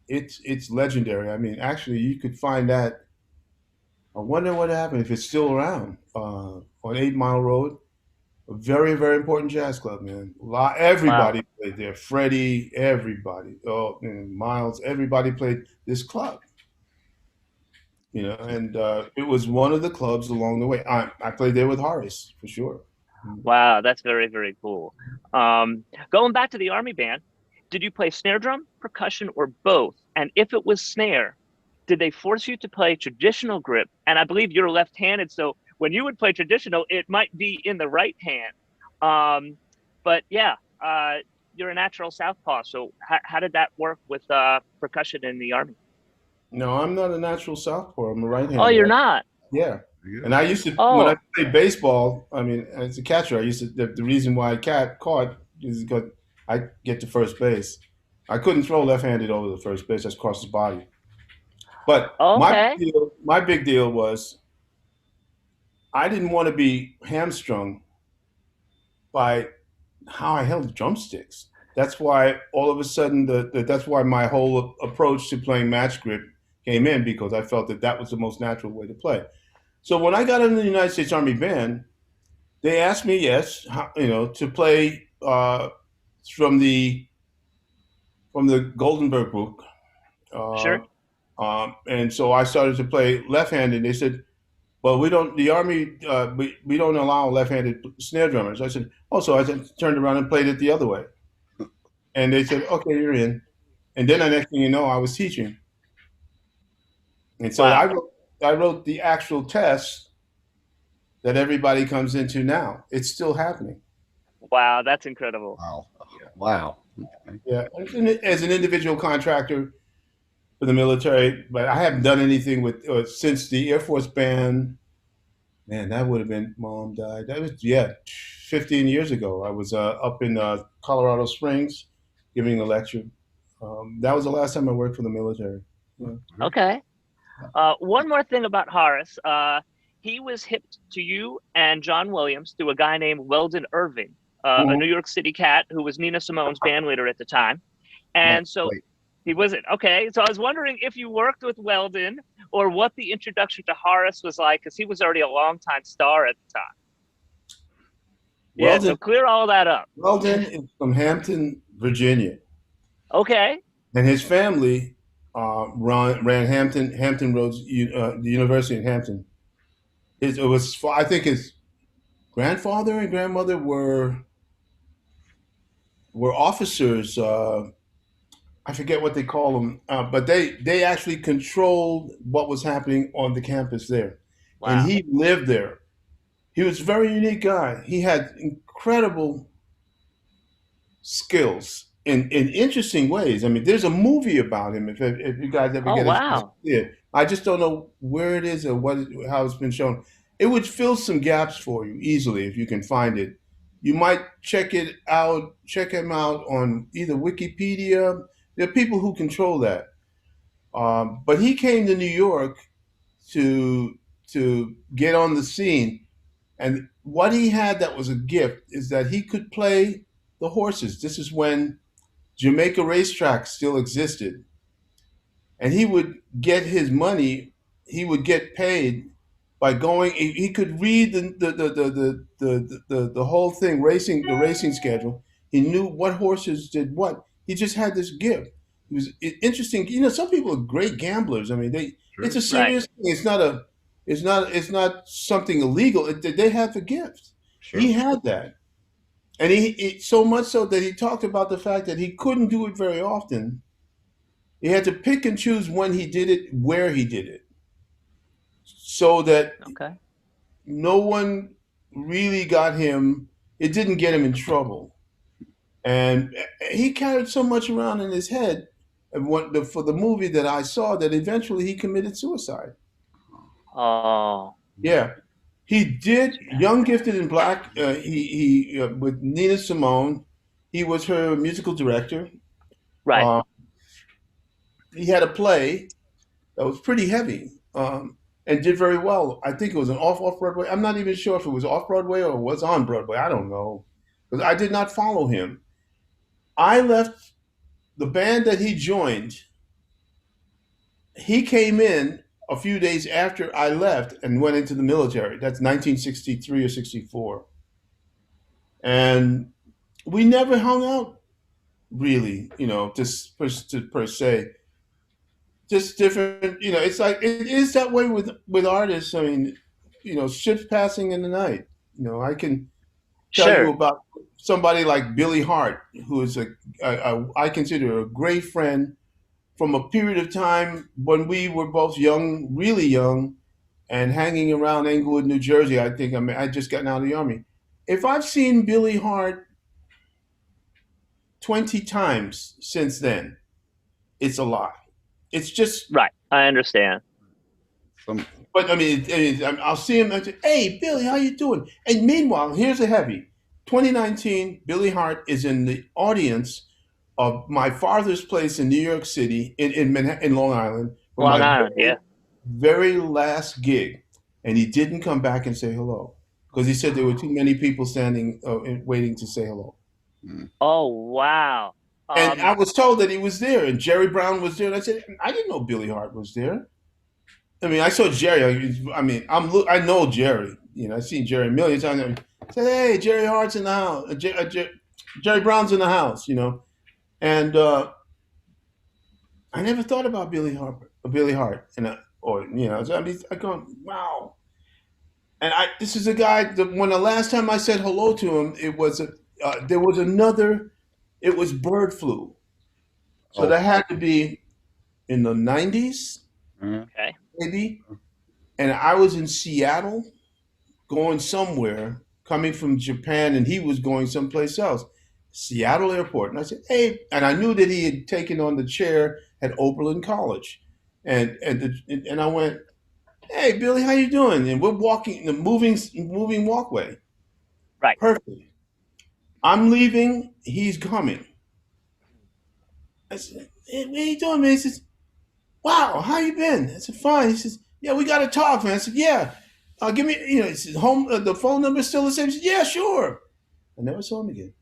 it's legendary. I mean, actually, you could find that. I wonder what happened if it's still around on 8 Mile Road. A very, very important jazz club, man. Wow. Everybody played there. Freddie, everybody. Oh, and Miles, everybody played this club. And it was one of the clubs along the way. I played there with Horace for sure. Wow, that's very, very cool. Going back to the Army band, did you play snare drum, percussion, or both? And if it was snare, did they force you to play traditional grip? And I believe you're left-handed, so when you would play traditional, it might be in the right hand. But yeah, you're a natural southpaw. So how did that work with percussion in the Army? No, I'm not a natural southpaw. I'm a Oh, you're right-hander. not. Yeah, There you and I used to when I Oh, played baseball. I mean, as a catcher, I used to. The reason why I caught is because I get to first base. I couldn't throw left-handed over the first base. That's across the body. But okay. my big deal was I didn't want to be hamstrung by how I held the drumsticks. That's why all of a sudden that's why my whole approach to playing match grip came in, because I felt that that was the most natural way to play. So when I got in the United States Army Band, they asked me, yes, to play from the Goldenberg book, uh, Sure. and so I started to play left-handed. They said, "Well, we don't. The Army, we don't allow left-handed snare drummers." I said, "Oh," so I turned around and played it the other way, and they said, "Okay, you're in." And then the next thing you know, I was teaching, and so Wow. I wrote the actual test that everybody comes into now. It's still happening. Wow, that's incredible. Wow. Yeah. Wow. Okay. Yeah, as an individual contractor for the military, but I haven't done anything with since the Air Force band. Man, that would have been mom died. That was 15 years ago. I was up in Colorado Springs giving a lecture. That was the last time I worked for the military. Yeah. Okay. One more thing about Horace. He was hipped to you and John Williams through a guy named Weldon Irving, a Mhm. New York City cat who was Nina Simone's band leader at the time. Oh, And so wait. he wasn't. Okay. So I was wondering if you worked with Weldon or what the introduction to Horace was like, because he was already a longtime star at the time. Yeah. So Weldon clear all that up. Weldon is from Hampton, Virginia, Okay. and his family. ran Hampton Roads, the University in Hampton. It was, I think his grandfather and grandmother were officers. I forget what they call them, but they actually controlled what was happening on the campus there, and Wow. he lived there. He was a very unique guy. He had incredible skills in interesting ways. I mean, there's a movie about him. If you guys ever Oh, get a chance to wow. see it, I just don't know where it is or how it's been shown. It would fill some gaps for you easily if you can find it. You might check it out. Check him out on either Wikipedia. There are people who control that. But he came to New York to get on the scene, and what he had that was a gift is that he could play the horses. This is when Jamaica racetrack still existed, and he would get his money. He would get paid by going. He could read the whole thing, the racing schedule. He knew what horses did what. He just had this gift. It was interesting. You know, some people are great gamblers. I mean, it's Sure. a Right. serious thing. It's not something illegal. They have the gift. Sure. He had that. And he so much so that he talked about the fact that he couldn't do it very often. He had to pick and choose when he did it, where he did it, so that Okay. no one really got him. It didn't get him in trouble, and he carried so much around in his head. And for the movie that I saw, that eventually he committed suicide. Oh, Yeah, he did. yeah. Young, Gifted, and Black. He with Nina Simone. He was her musical director. Right. Uh, he had a play that was pretty heavy, and did very well. I think it was an off Broadway. I'm not even sure if it was off Broadway or was on Broadway. I don't know because I did not follow him. I left the band that he joined. He came in a few days after I left and went into the military. That's 1963 or 64, and we never hung out really. You know, just per se. Just different. You know, it's like it is that way with artists. I mean, you know, ships passing in the night. You know, I can tell you Sure. about somebody like Billy Hart, who is I consider a great friend from a period of time when we were both young, really young, and hanging around Englewood, New Jersey. I think I just gotten out of the army. If I've seen Billy Hart 20 times since then, it's a lot. It's just Right. I understand. Some, But I'll see him and say, "Hey, Billy, how you doing?" And meanwhile, here's a heavy. 2019, Billy Hart is in the audience of my father's place in New York City, in Long Island, for Long my Island. Yeah. very last gig, and he didn't come back and say hello because he said there were too many people standing and waiting to say hello. mm, Oh, wow. And I Um, was told that he was there, and Jerry Brown was there, and I said, "I didn't know Billy Hart was there." I mean, I saw Jerry. I mean, I know Jerry. You know, I've seen Jerry a million times. I said, "Hey, Jerry Hart's in the house. Jerry Brown's in the house." You know, and I never thought about Billy Hart, and or you know, so I mean, I go, wow. And this is a guy that when the last time I said hello to him, there was another. It was bird flu, so oh, that had to be in the '90s, uh, okay. maybe. And I was in Seattle going somewhere, coming from Japan, and he was going someplace else. Seattle Airport. And I said, "Hey," and I knew that he had taken on the chair at Oberlin College. And I went, "Hey, Billy, how you doing?" And we're walking in the moving walkway. Right. Perfect. I'm leaving, he's coming. I said, "Hey, what are you doing, man?" He says, "Wow, how you been?" I said, "Fine." He says, "Yeah, we got to talk, man." I said, "Yeah, give me, you know," he said, "Home, the phone number is still the same." He said, "Yeah, sure." I never saw him again.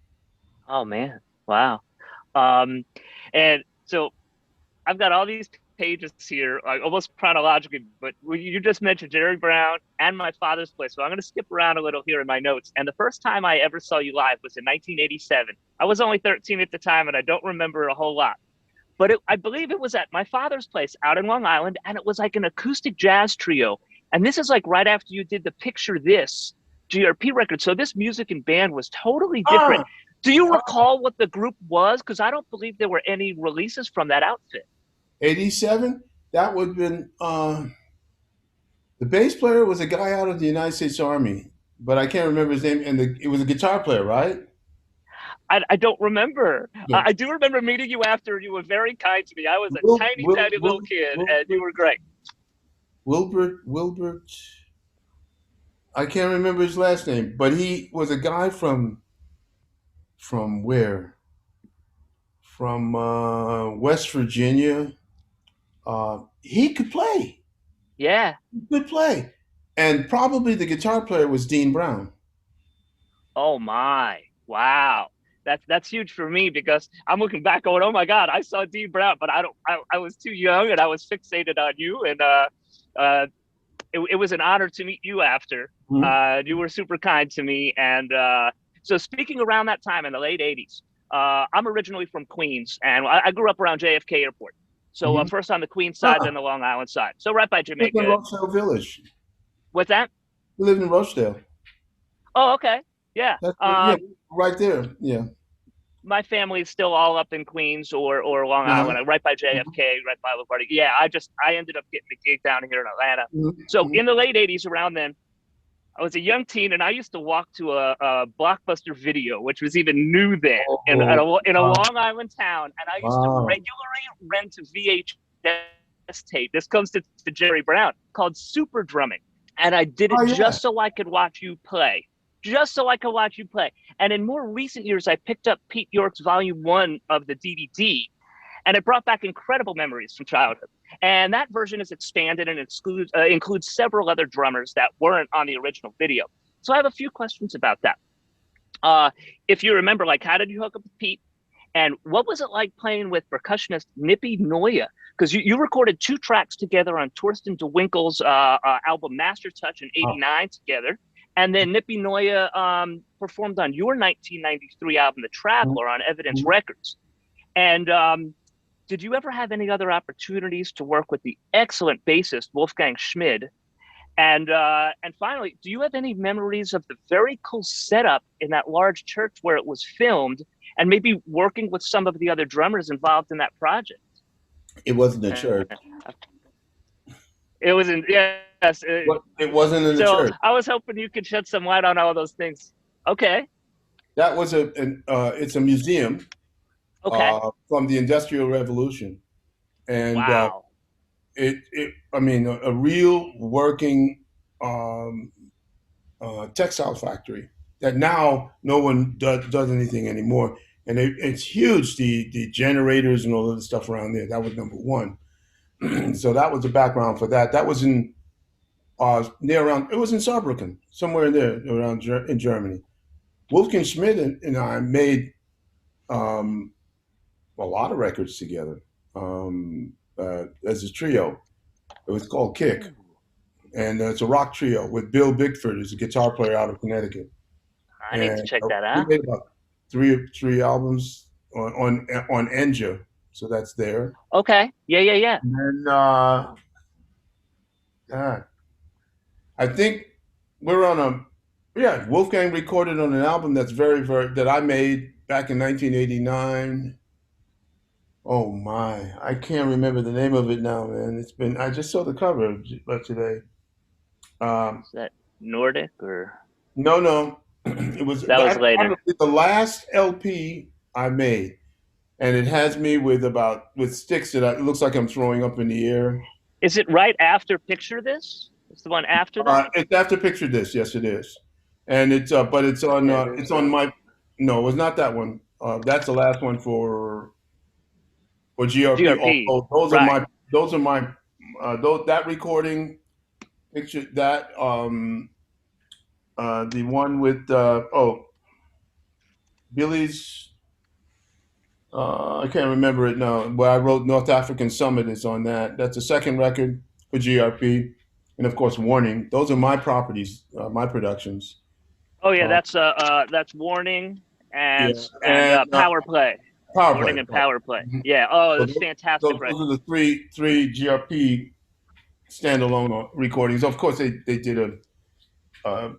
Oh, man. Wow. Um, and so I've got all these pages here, like almost chronologically, but you just mentioned Jerry Brown and my father's place. So I'm going to skip around a little here in my notes. And the first time I ever saw you live was in 1987. I was only 13 at the time, and I don't remember a whole lot. but I believe it was at my father's place out in Long Island, and it was like an acoustic jazz trio. And this is like right after you did the Picture This GRP record. So this music and band was totally different. Ah, Do you recall what the group was? Because I don't believe there were any releases from that outfit. 87. That would have been the bass player was a guy out of the United States Army, but I can't remember his name. And it was a guitar player, right? I don't remember. Yeah. I do remember meeting you after. You were very kind to me. I was a Wil, tiny, Wil, tiny Wil, little kid, and you Wilbert, were great. Wilbert. I can't remember his last name, but he was a guy from where? From West Virginia. He could play. Yeah. He could play, and probably the guitar player was Dean Brown. Oh my. Wow. That's huge for me because I'm looking back going, oh my God, I saw Dean Brown, but I was too young and I was fixated on you. And it was an honor to meet you after. Mhm. You were super kind to me. And so speaking around that time in the late 80s, I'm originally from Queens and I grew up around JFK Airport. So Mhm. first on the Queens side, then Ah, the Long Island side. So right by we lived in Jamaica. Rochdale Village. What's that? We lived in Rochdale. Oh, okay. Yeah. That's yeah, right there. Yeah. My family is still all up in Queens or Long Uh-huh. Island, right by Mhm. JFK, right by LaGuardia. Yeah, I ended up getting a gig down here in Atlanta. Mhm. So Mhm. in the late 80s, around then, I was a young teen and I used to walk to a Blockbuster Video, which was even new then Oh, in a wow. Long Island town. And I used to Wow. regularly rent a VHS tape. This comes to Jerry Brown called Super Drumming. And I did Oh it yeah. just so I could watch you play. Just so I could watch you play. And in more recent years, I picked up Pete York's Volume 1 of the DVD, and it brought back incredible memories from childhood. And that version is expanded and includes several other drummers that weren't on the original video. So I have a few questions about that. Uh, if you remember, like, how did you hook up with Pete? And what was it like playing with percussionist Nippy Noya? Because you recorded two tracks together on Torsten DeWinkel's album Master Touch in Oh. '89 together. And then Nippy Noya performed on your 1993 album, The Traveler, on Evidence Mhm. Records. And did you ever have any other opportunities to work with the excellent bassist Wolfgang Schmid? And finally, do you have any memories of the very cool setup in that large church where it was filmed, and maybe working with some of the other drummers involved in that project? It wasn't a Uh, church. it was in yes. It wasn't in the So church. I was hoping you could shed some light on all those things. Okay. That was it's a museum Okay. from the Industrial Revolution, and Wow. I mean, a real working um, textile factory that now no one does anything anymore, and it's huge. The generators and all of the stuff around there. That was number one. So that was the background for that. That was in near around. It was in Saarbrücken, somewhere in there around in Germany. Wolfgang Schmidt and I made um, a lot of records together as a trio. It was called Kick, Ooh, and it's a rock trio with Bill Bigford, who's a guitar player out of Connecticut. I need to And check that we out. made about three albums on Enja, so that's there. Okay. Yeah, yeah, yeah. And then God, I think we're on a yeah. Wolfgang recorded on an album that's very that I made back in 1989. Oh my, I can't remember the name of it now, man. It's been I just saw the cover today. Um, Is that Nordic or no, no, it was that was that's later? probably the last LP I made, and it has me with sticks that it looks like I'm throwing up in the air. Is it right after Picture This? It's the one after that? It's after Picture This, yes, it is, and but Yeah, there's it's on the my no, it was not that one. That's the last one for GRP. GRP. Although Right. those are my those that recording picture that the one with Billy's I can't remember it now. Where I wrote North African Summit is on that. That's the second record for GRP, and of course Warning. Those are my properties, my productions. Oh yeah, Uh, that's Warning yeah, and and Power Play. Power Morning play. and Right. Power Play. Mhm. Yeah. Oh, So that's fantastic those record. are the three GRP standalone recordings. Of course, they did a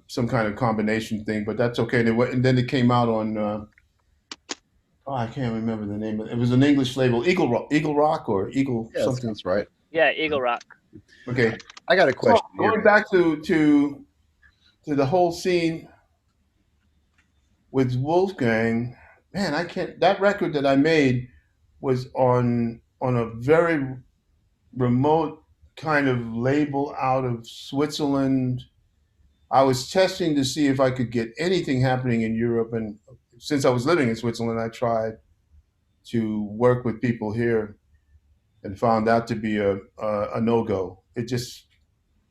some kind of combination thing, but that's okay. They went, and then it came out on. Oh, I can't remember the name. It was an English label, Eagle Rock, or Eagle Yeah, that something. sounds right. Yeah, Eagle Rock. Okay, I got a so question here. going back to the whole scene with Wolfgang, man, I can't. That record that I made was on a very remote kind of label out of Switzerland. I was testing to see if I could get anything happening in Europe, and since I was living in Switzerland, I tried to work with people here and found that to be a no go. It just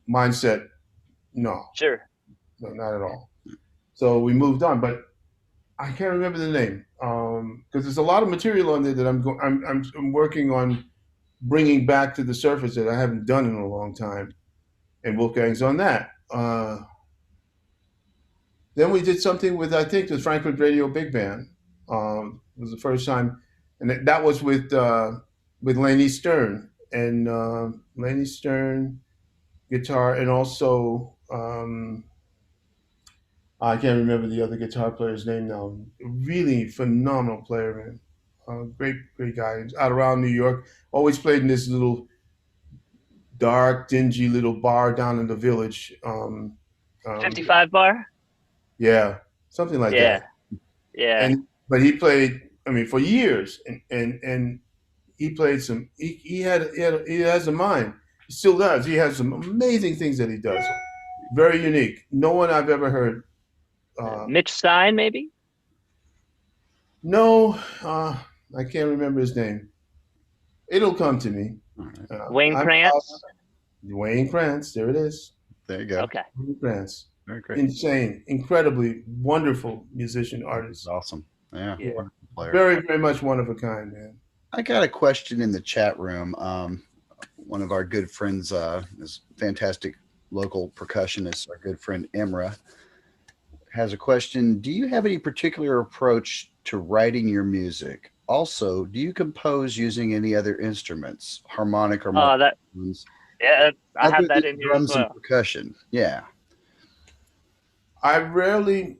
mindset, no, Sure. no, not at all. So we moved on, but I can't remember the name because there's a lot of material on there that I'm working on bringing back to the surface that I haven't done in a long time, and Wolfgang's on that. Then we did something with I think the Frankfurt Radio Big Band. It was the first time, and that was with Laney Stern and Laney Stern guitar, and also I can't remember the other guitar player's name now. Really phenomenal player, man. Great guy. Out around New York. Always played in this little dark, dingy little bar down in the village. Um, 55 bar. yeah, something like Yeah. that. Yeah. And but he played. I mean, for years, and he played some. He has a mind. He still does. He has some amazing things that he does. Very unique. No one I've ever heard. Mitch Stein, maybe. No, I can't remember his name. It'll come to me. All right. Wayne I'm Krantz. Wayne Krantz. There it is. There you go. Okay. Wayne Krantz. Very great. Insane, incredibly wonderful musician, That's artist. awesome. Yeah. Yeah. Wonderful player. Very much one of a kind, man. I got a question in the chat room. One of our good friends is fantastic local percussionist, our good friend Imra, has a question. Do you have any particular approach to writing your music? Also, do you compose using any other instruments, harmonic or Oh, that. microphones, Yeah, I other have that than in here as drums and well. percussion? Yeah. I rarely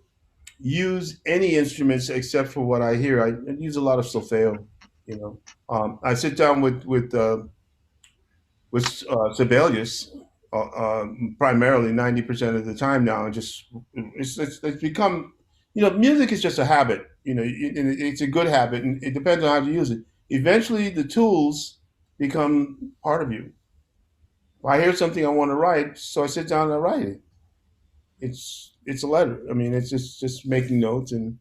use any instruments except for what I hear. I use a lot of solfeo. You know, I sit down with Sibelius primarily 90% of the time now, and just it's become, music is just a habit. And it's a good habit, and it depends on how you use it. Eventually, the tools become part of you. If I hear something I want to write, so I sit down and I write it. It's a letter. I mean, it's just making notes and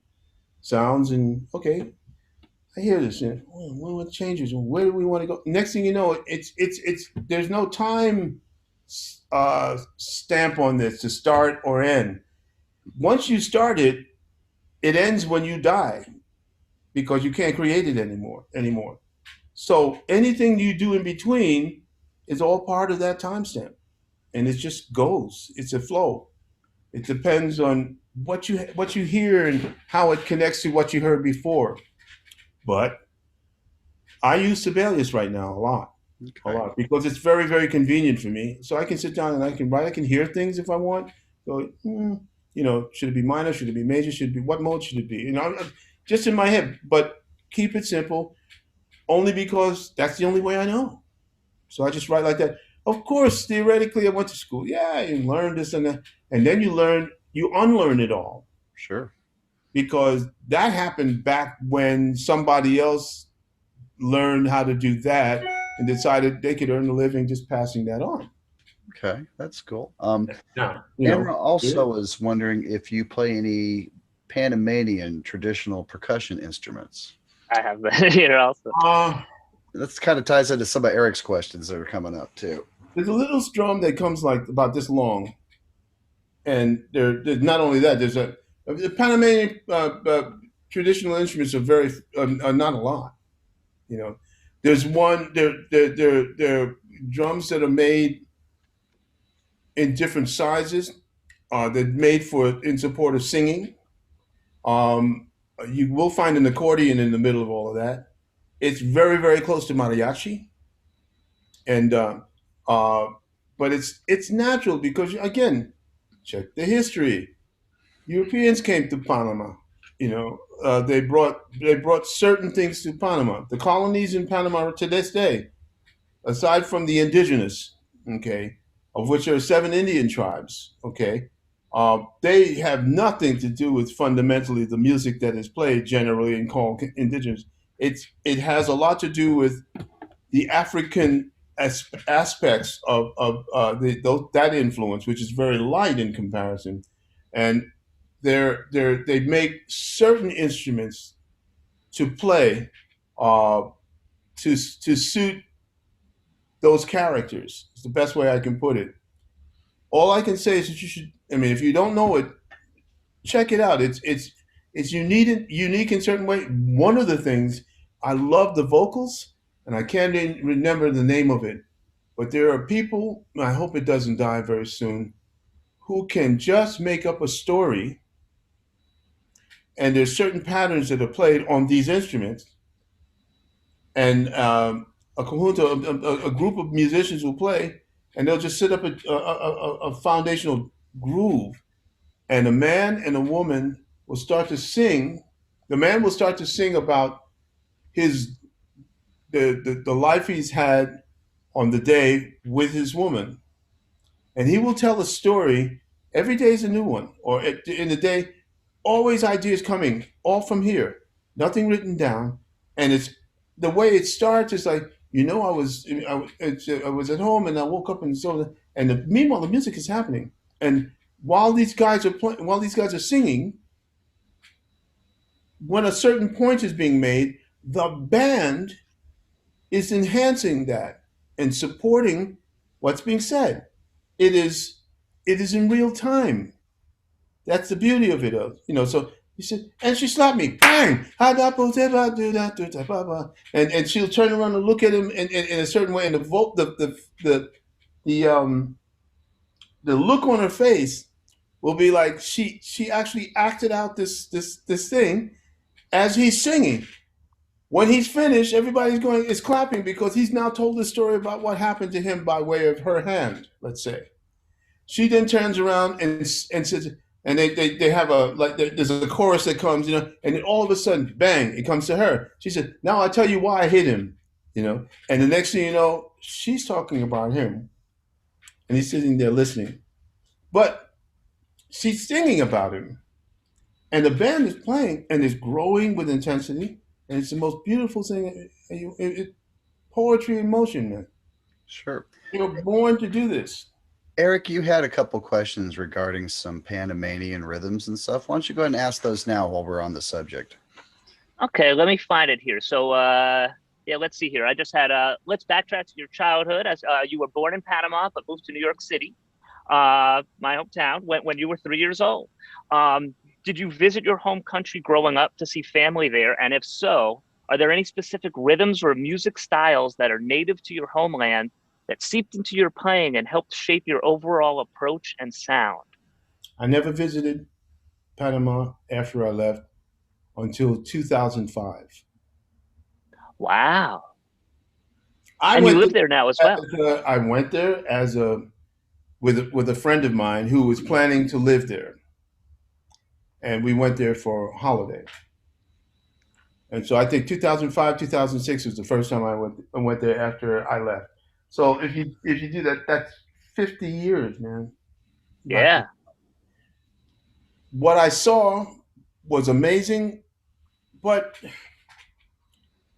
sounds, and okay, I hear this. And what changes? Where do we want to go? Next thing you know, it's there's no time stamp on this to start or end. Once you start it, it ends when you die because you can't create it anymore. So anything you do in between is all part of that timestamp, and it just goes. It's a flow. It depends on what you hear and how it connects to what you heard before. But I use Sibelius right now a Okay. lot because it's very convenient for me. So I can sit down and I can write. I can hear things if I want. Go, should it be minor? Should it be major? Should it be what mode should it be? Just in my head. But keep it simple, only because that's the only way I know. So I just write like that. Of course, theoretically, I went to school. Yeah, you learn this and that, and then you unlearn it all Sure. because that happened back when somebody else learned how to do that and decided they could earn a living just passing that on. Okay. That's cool. Now, Emma also was wondering if you play any Panamanian traditional percussion instruments. I have that here also. That kind of ties into some of Eric's questions that are coming up too. There's a little strum that comes like about this long, and there's not only that. There's the Panamanian traditional instruments are are not a lot. You know, there's one. There are drums that are made in different sizes. They're made for in support of singing. Um, You will find an accordion in the middle of all of that. It's very, very close to mariachi, and uh, but it's natural because again, check the history. Europeans came to Panama. They brought certain things to Panama. The colonies in Panama to this day, aside from the indigenous, okay, of which there are 7 Indian tribes, okay, they have nothing to do with fundamentally the music that is played generally and called indigenous. It has a lot to do with the African aspects that influence, which is very light in comparison, and they make certain instruments to play uh, to suit those characters. It's the best way I can put it. All I can say is that you should. I mean, if you don't know it, check it out. It's unique in certain way. One of the things I love the vocals, and I can't even remember the name of it, but there are people. I hope it doesn't die very soon. Who can just make up a story, and there's certain patterns that are played on these instruments, and a conjunto, a group of musicians will play, and they'll just set up a foundational groove, and a man and a woman will start to sing. The man will start to sing about his the life he's had on the day with his woman, and he will tell a story. Every day is a new one, or in the day, always ideas coming all from here, nothing written down, and it's the way it starts is like I was at home and I woke up and meanwhile the music is happening, and while these guys are singing, when a certain point is being made, the band is enhancing that and supporting what's being said. It is it is in real time. That's the beauty of it. So he said, and she slapped me, bang, and she'll turn around and look at him in a certain way, and the um the look on her face will be like she actually acted out this thing as he's singing. When he's finished, everybody's going is clapping because he's now told the story about what happened to him by way of her hand, let's say. She then turns around and says, and they have there's a chorus that comes, and then all of a sudden, bang, it comes to her. She said, "Now I tell you why I hit him," and the next thing you know, she's talking about him, and he's sitting there listening, but she's singing about him, and the band is playing and is growing with intensity, and it's the most beautiful thing. Poetry in motion, man. Sure. You're born to do this. Eric, you had a couple questions regarding some Panamanian rhythms and stuff. Why don't you go ahead and ask those now while we're on the subject? Okay, let me find it here. So, yeah, let's see here. I just had let's backtrack to your childhood as you were born in Panama but moved to New York City, my hometown, when you were 3 years old. Did you visit your home country growing up to see family there? And if so, are there any specific rhythms or music styles that are native to your homeland that seeped into your playing and helped shape your overall approach and sound? I never visited Panama after I left until 2005. Wow. I And you went live there now as well. I went there as a with a friend of mine who was planning to live there, and we went there for a holiday. And so I think 2005, 2006 was the first time I went there after I left. So if you do that, that's 50 years, man. Not Yeah. what I saw was amazing, but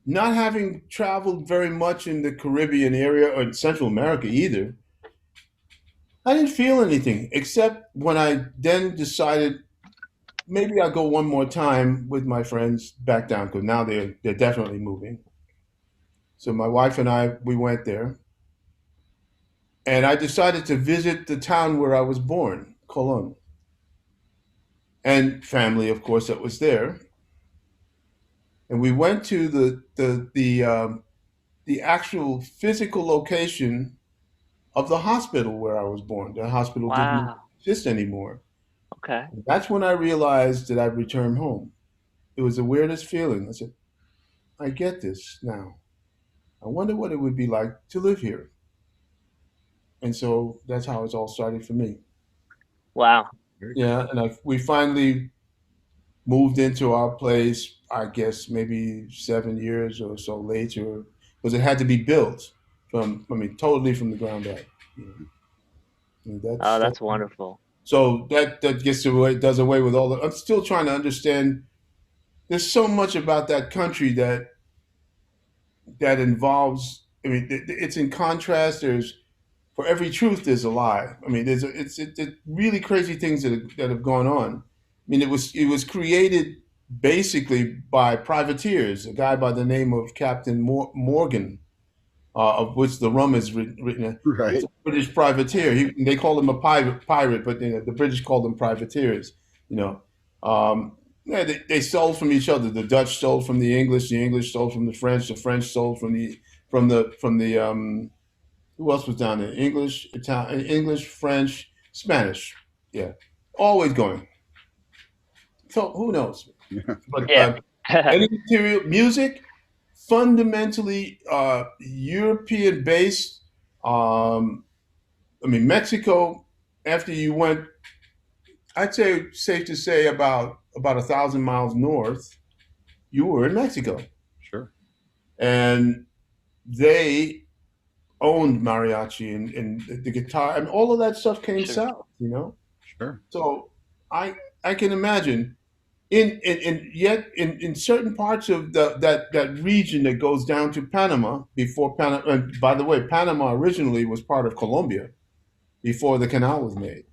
not having traveled very much in the Caribbean area or in Central America either, I didn't feel anything except when I then decided maybe I'll go one more time with my friends back down because now they're definitely moving. So my wife and I we went there, and I decided to visit the town where I was born, Colon, and family, of course, that was there. And we went to the actual physical location of the hospital where I was born. The hospital didn't Wow. exist anymore. Okay. That's when I realized that I'd returned home. it was the weirdest feeling. I said, I get this now. I wonder what it would be like to live here. And so that's how it's all started for me. Wow. Very Yeah, cool. and we finally moved into our place, I guess maybe 7 years or so later, because it had to be built from, I mean, totally from the ground up. You know, and Oh, that's that's wonderful. so that gets away, does away with all the. I'm still trying to understand. There's so much about that country that involves. I mean, it's in contrast. There's for every truth there's a lie. I mean, it's really crazy things that have gone on. I mean, it was created basically by privateers, a guy by the name of Captain Morgan, of which the rum is written. It's Right. a British privateer. They call him a pirate, but the British called them privateers. You know, yeah, they stole from each other. The Dutch stole from the English stole from the French stole from the who else was down there? English, Italian, English, French, Spanish. Yeah, always going. So who knows? Yeah. But Yeah. any material, music, fundamentally European based. Um, I mean, Mexico. After you went, I'd say safe to say about 1,000 miles north, you were in Mexico, Sure. and they owned mariachi and the guitar and all of that stuff came Sure. south. Sure. So I can imagine in yet in certain parts of that region that goes down to Panama before Panama. And by the way, Panama originally was part of Colombia before the canal was made,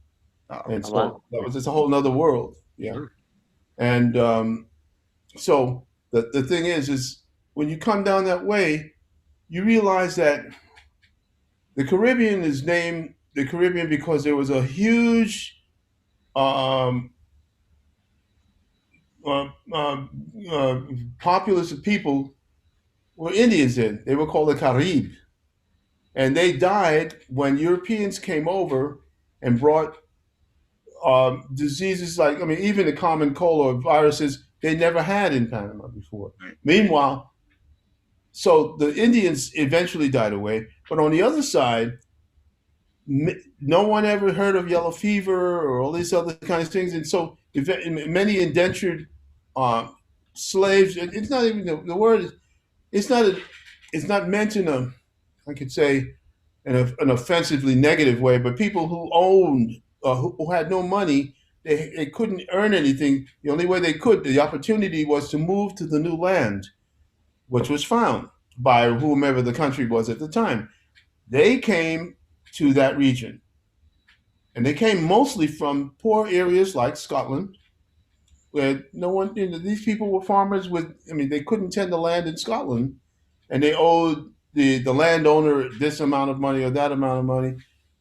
Oh, and Oh, so wow. that was just a whole other world. Yeah, sure. and so the thing is when you come down that way, you realize that the Caribbean is named the Caribbean because there was a huge um, uh, uh, uh, populace of people were Indians in. They were called the Carib. And they died when Europeans came over and brought diseases like, I mean, even the common cold or viruses they never had in Panama before. Right. Meanwhile, so the Indians eventually died away. But on the other side, no one ever heard of yellow fever or all these other kinds of things. And so many indentured slaves, it's not even the word, it's not, a, it's not meant in a, I could say, in an offensively negative way, but people who owned, who had no money, they couldn't earn anything. The only way they could, the opportunity was to move to the new land, which was found by whomever the country was at the time. They came to that region, and they came mostly from poor areas like Scotland, where no one, these people were farmers with, I mean, they couldn't tend the land in Scotland, and they owed the landowner this amount of money or that amount of money.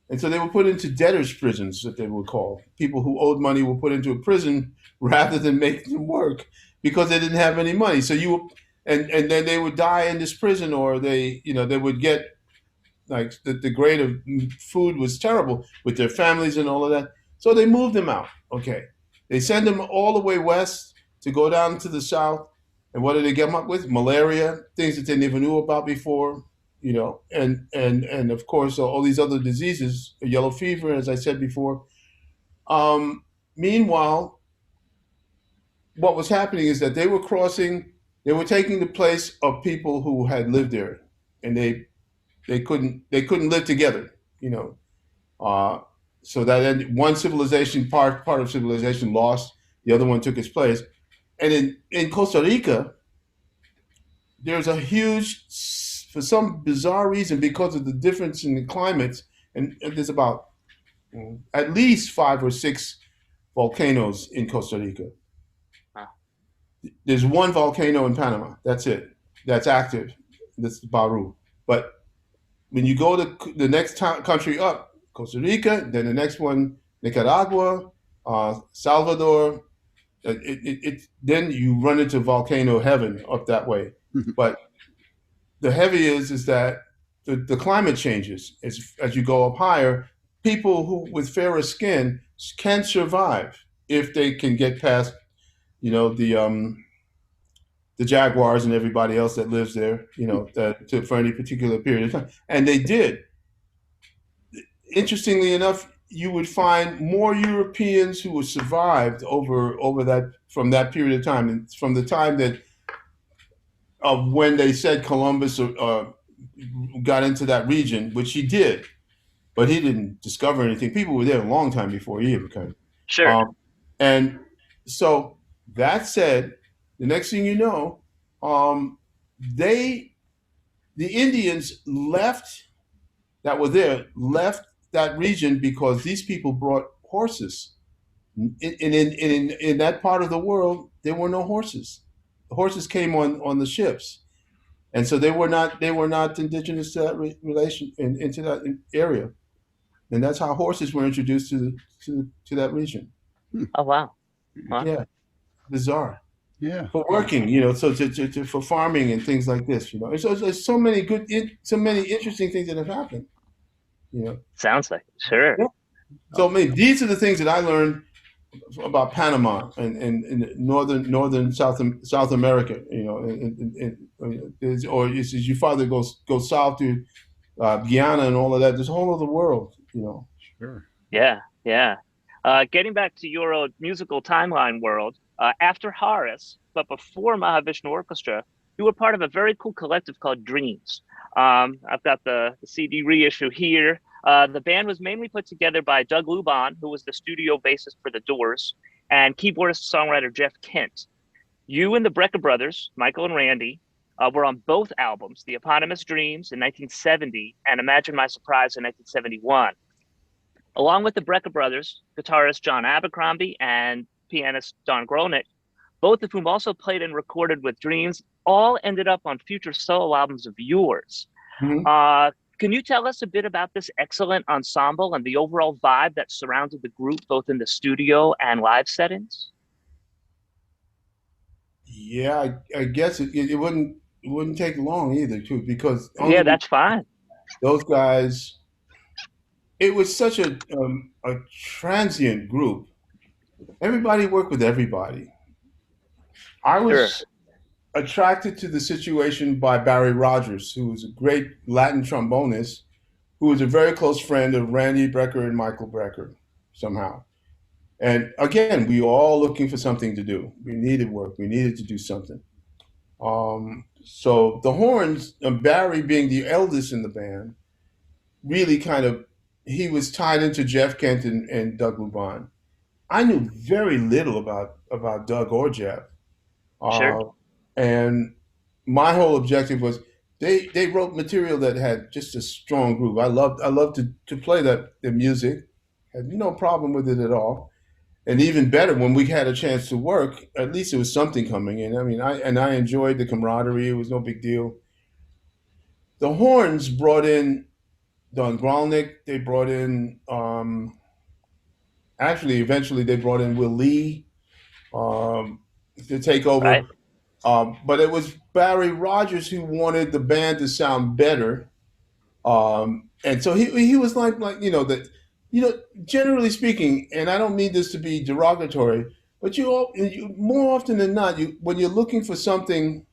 And so they were put into debtors' prisons, that they were called. People who owed money were put into a prison rather than making them work because they didn't have any money. So and then they would die in this prison, or they would get like the grade of food was terrible with their families and all of that. So they moved them out. Okay, they send them all the way west to go down to the south, and what did they get up with? Malaria, things that they never knew about before. And of course all these other diseases, yellow fever, as I said before. Meanwhile, what was happening is that they were taking the place of people who had lived there, and they couldn't live together, you know. Uh, so that one civilization, part of civilization lost, the other one took its place. And in Costa Rica, there's a huge, for some bizarre reason, because of the difference in the climates, and there's about at least 5 or 6 volcanoes in Costa Rica. Wow. There's one volcano in Panama. That's it. That's active. That's Baru. But when you go to the next country up, Costa Rica, then the next one, Nicaragua, Salvador, then you run into volcano heaven up that way. But the heavy is that the climate changes as you go up higher. People who with fairer skin can survive if they can get past, the the Jaguars and everybody else that lives there, for any particular period of time. And they did. Interestingly enough, you would find more Europeans who were survived over that from that period of time, and from the time that of when they said Columbus got into that region, which he did, but he didn't discover anything. People were there a long time before he ever came. Sure. And so that said, the next thing you know, they the Indians that were there left that region because these people brought horses. In that part of the world, there were no horses. The horses came on the ships, and so they were not indigenous to that relation into that area, and that's how horses were introduced to that region. Oh, wow. Huh? Yeah, bizarre. Yeah. For working, so for farming and things like this, and so there's so many interesting things that have happened, Sounds like it. Sure. Yeah. So I mean, these are the things that I learned about Panama and northern South America, or as you farther go south to Guyana and all of that. There's a whole other world. Sure. Yeah, yeah. Getting back to your old musical timeline world, after Horace, but before Mahavishnu Orchestra, you were part of a very cool collective called Dreams. I've got the CD reissue here. The band was mainly put together by Doug Luban, who was the studio bassist for The Doors, and keyboardist songwriter Jeff Kent. You and the Brecker brothers, Michael and Randy, were on both albums, the eponymous Dreams in 1970 and Imagine My Surprise in 1971. Along with the Brecker brothers, guitarist John Abercrombie and pianist Don Grolnick, both of whom also played and recorded with Dreams, all ended up on future solo albums of yours. Mhm. Can you tell us a bit about this excellent ensemble and the overall vibe that surrounded the group, both in the studio and live settings? Yeah, I guess it wouldn't take long either, too, because Yeah, that's fine. those guys. It was such a transient group. Everybody worked with everybody. I Sure. was attracted to the situation by Barry Rogers, who was a great Latin trombonist, who was a very close friend of Randy Brecker and Michael Brecker, somehow. And again, we were all looking for something to do. We needed work. We needed to do something. So the horns, Barry being the eldest in the band, really he was tied into Jeff Kent and Doug Luban. I knew very little about Doug or Jeff. Sure. Uh, and my whole objective was they wrote material that had just a strong groove. I loved to play the music. Had no problem with it at all. And even better, when we had a chance to work, at least there was something coming in. I mean, I enjoyed the camaraderie. It was no big deal. The horns brought in Don Grolnick. They brought in actually eventually they brought in Will Lee um, to take over. Right. But it was Barry Rogers who wanted the band to sound better, and so he was like that, generally speaking, and I don't mean this to be derogatory, but you more often than not, when you're looking for something,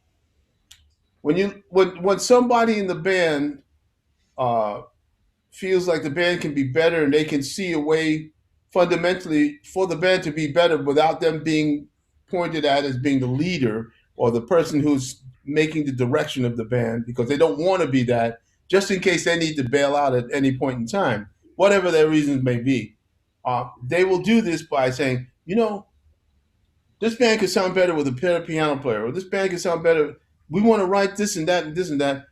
when somebody in the band uh, feels like the band can be better and they can see a way fundamentally for the band to be better without them being pointed at as being the leader or the person who's making the direction of the band because they don't want to be that just in case they need to bail out at any point in time, whatever their reasons may be. They will do this by saying, this band could sound better with a better piano player, or this band could sound better. We want to write this and that and this and that,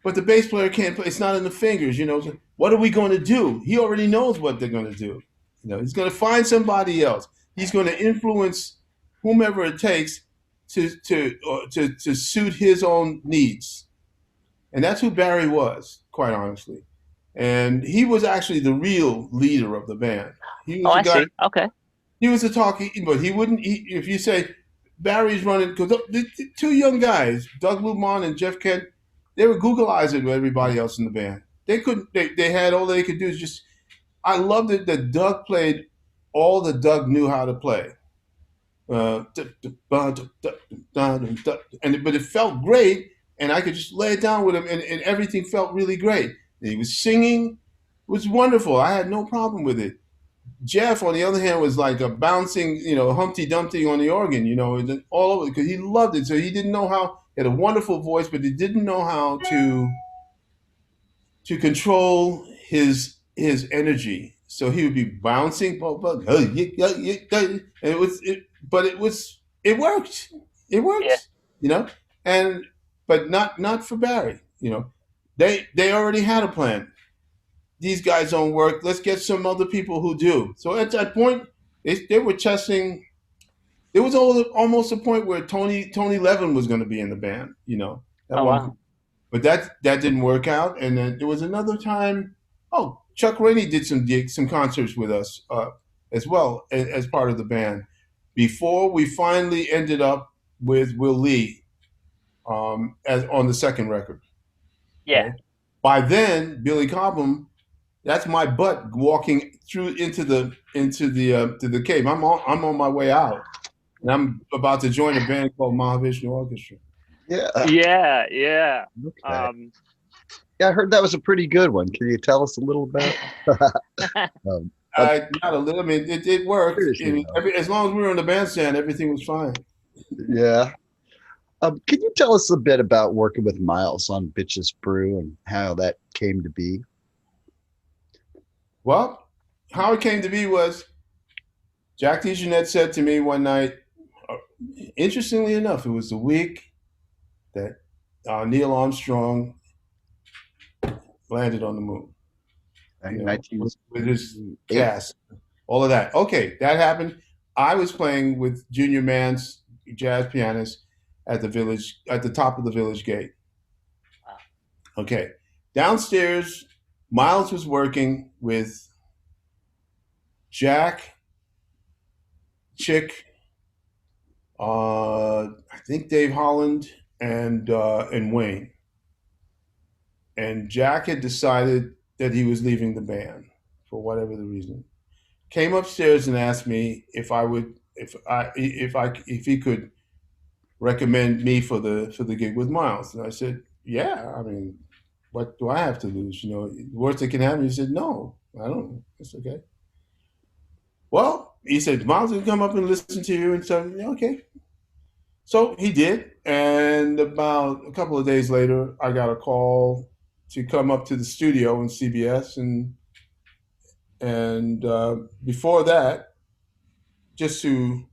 but the bass player can't play. It's not in the fingers. So what are we going to do? He already knows what they're going to do. He's going to find somebody else. He's going to influence whomever it takes to suit his own needs. And that's who Barry was, quite honestly. And he was actually the real leader of the band. He Oh, was the I guy. see. Okay. He was the talkie, but he wouldn't. If you say Barry's running, because the two young guys, Doug Luban and Jeff Kent, they were Googleizing with everybody else in the band. They couldn't. They had all they could do is just. I loved it that Doug played all that Doug knew how to play. and but it felt great, and I could just lay it down with him, and everything felt really great. And he was singing, it was wonderful. I had no problem with it. Jeff, on the other hand, was like a bouncing, Humpty Dumpty on the organ, and all over because he loved it. So he didn't know how. He had a wonderful voice, but he didn't know how to control his energy. So he would be bouncing, and it worked. It Yeah. worked, and but not for Barry. They already had a plan. These guys don't work. Let's get some other people who do. So at that point, they were testing. There was almost a point where Tony Levin was going to be in the band. At Oh one point, wow. but that didn't work out. And then there was another time. Oh, Chuck Rainey did some concerts with us as well as part of the band before we finally ended up with Will Lee as on the second record. Yeah. Okay, by then Billy Cobham, that's my butt walking through into the cave. I'm on my way out, and I'm about to join a band called Mahavishnu Orchestra. Yeah. Yeah. Yeah. Okay. Um, Yeah, I heard that was a pretty good one. Can you tell us a little about? um, uh, Not a little. I mean, it worked. I seriously mean, though. as long as we were in the bandstand, everything was fine. Yeah. Can you tell us a bit about working with Miles on Bitches Brew and how that came to be? Well, how it came to be was Jack DeJohnette said to me one night. uh, Interestingly enough, it was the week that Neil Armstrong landed on the moon. In 19 With his eight. cast, all of that. Okay, that happened. I was playing with Junior Mann's jazz pianist at the top of the village gate. Okay, downstairs, Miles was working with Jack, Chick, I think Dave Holland, and Wayne. And Jack had decided that he was leaving the band for whatever the reason. Came upstairs and asked me if he could recommend me for the gig with Miles, and I said, yeah. I mean, what do I have to lose? The worst that can happen. He said, no, I don't. It's okay. Well, he said Miles can come up and listen to you, and so yeah, okay. So he did, and about a couple of days later, I got a call to come up to the studio in CBS, and before that, just to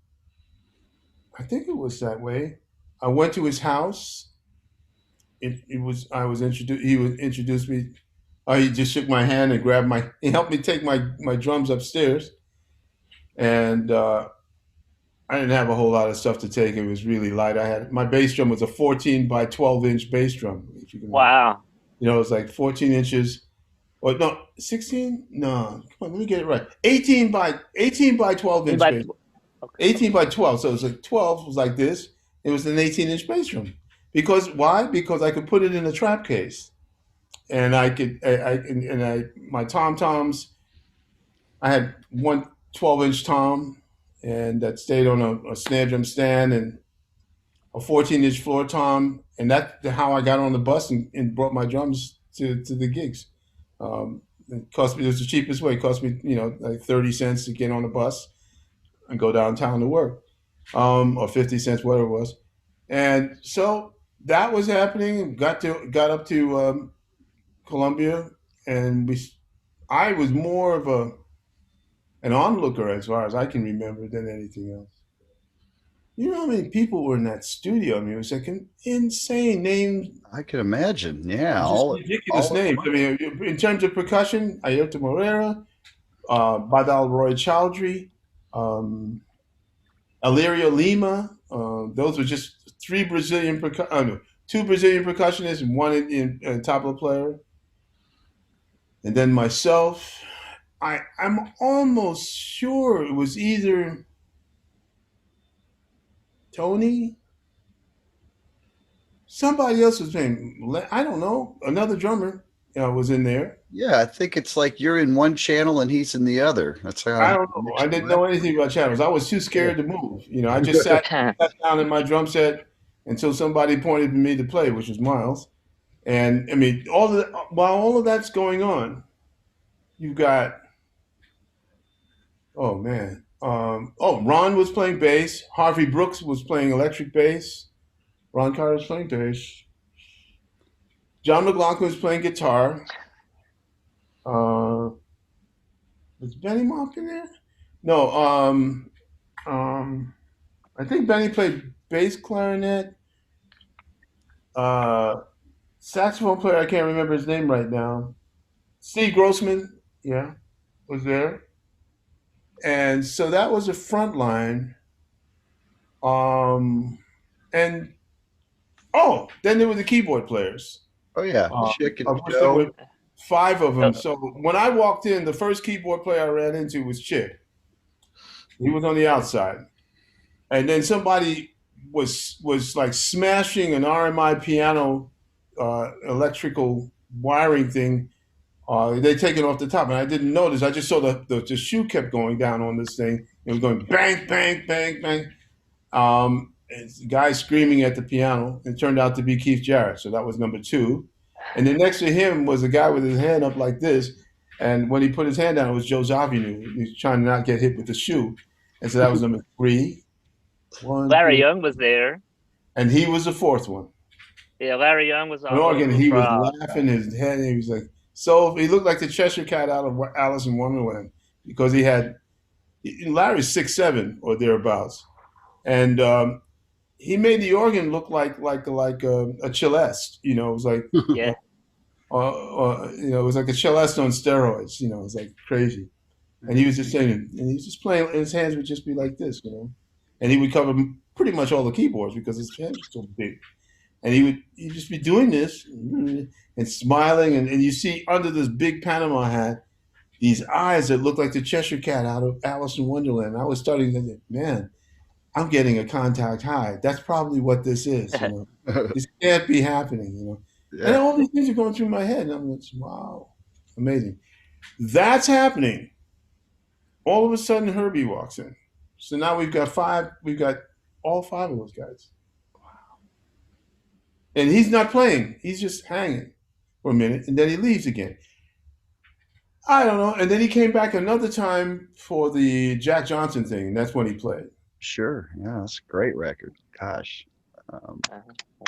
I think it was that way. I went to his house. It was I was introduced. He would introduce me. He just shook my hand and grabbed my. He helped me take my drums upstairs, and I didn't have a whole lot of stuff to take. It was really light. I had my bass drum was a 14 by 12-inch bass drum. If you can, wow. it was like 14 inches. Or no, 16? No, come on, let me get it right. 18 by 12 inch Anybody? bass. Okay. 18 by 12. So it was like 12 was like this. It was an 18-inch bass drum. Because why? Because I could put it in a trap case, and I could my tom toms. I had one 12-inch tom, and that stayed on a snare drum stand, and a 14-inch floor tom, and that's how I got on the bus and brought my drums to the gigs. It cost me. It was the cheapest way. It cost me, like 30 cents to get on the bus and go downtown to work, or 50 cents, whatever it was. And so that was happening. Got up to Columbia, and I was more of an onlooker as far as I can remember than anything else. You know how many people were in that studio? I mean, it was like an insane name, I could imagine. Yeah, just ridiculous all at names. I once. mean, in terms of percussion, Ayrton Morera, Badal Roy Chowdhury, um, Alirio Lima. Those were just no, two Brazilian percussionists and one in tabla player. And then myself. I'm almost sure it was either Tony, somebody else was name. I don't know, another drummer. was in there. Yeah, I think it's like you're in one channel and he's in the other. That's how I the don't know. I connection didn't went. know anything about channels. I was too Yeah. scared to move. I just sat down in my drum set until somebody pointed to me to play, which was Miles. And I mean, while all of that's going on, you've got, oh man, Ron was playing bass. Harvey Brooks was playing electric bass. Ron Carter was playing bass. John McLaughlin was playing guitar. Uh, was Benny Mock in there? No. Um, I think Benny played bass clarinet. Uh, Saxophone player, I can't remember his name right now. Steve Grossman, yeah, was there. And so that was the front line. Um, and then there were the keyboard players. Oh yeah, Chick and Of which there Joe. were five of So, them. So when I walked in, the first keyboard player I ran into was Chick. He was on the outside, and then somebody was like smashing an RMI piano electrical wiring thing. They take it off the top, and I didn't notice. I just saw the shoe kept going down on this thing. It was going bang, bang, bang, bang. And the guy screaming at the piano. It turned out to be Keith Jarrett, so that was number two. And then next to him was a guy with his hand up like this. And when he put his hand down, it was Joe Zavinu. He was trying to not get hit with the shoe. And so that was number three. One, Larry two, Young was there. and he was the fourth one. Yeah, Larry Young was On on organ, vocals he was from. laughing his head. He was like, so he looked like the Cheshire Cat out of Alice in Wonderland because Larry's 6'7" or thereabouts. And he made the organ look like a celeste. It was like Yeah. it was like a celeste on steroids. It was like crazy. And he was just saying, and he was just playing, and his hands would just be like this, and he would cover pretty much all the keyboards because his hands were so big. And he'd just be doing this and smiling, and you see under this big Panama hat these eyes that look like the Cheshire Cat out of Alice in Wonderland. And I was starting to think, man, I'm getting a contact high. That's probably what this is. This can't be happening. And Yeah, all these things are going through my head, and I'm like, wow, amazing. That's happening. All of a sudden, Herbie walks in. So now we've got five. We've got all five of those guys, and he's not playing. He's just hanging for a minute, and then he leaves again. I don't know. And then he came back another time for the Jack Johnson thing, and that's when he played. sure. Yeah, that's a great record. Gosh. Um,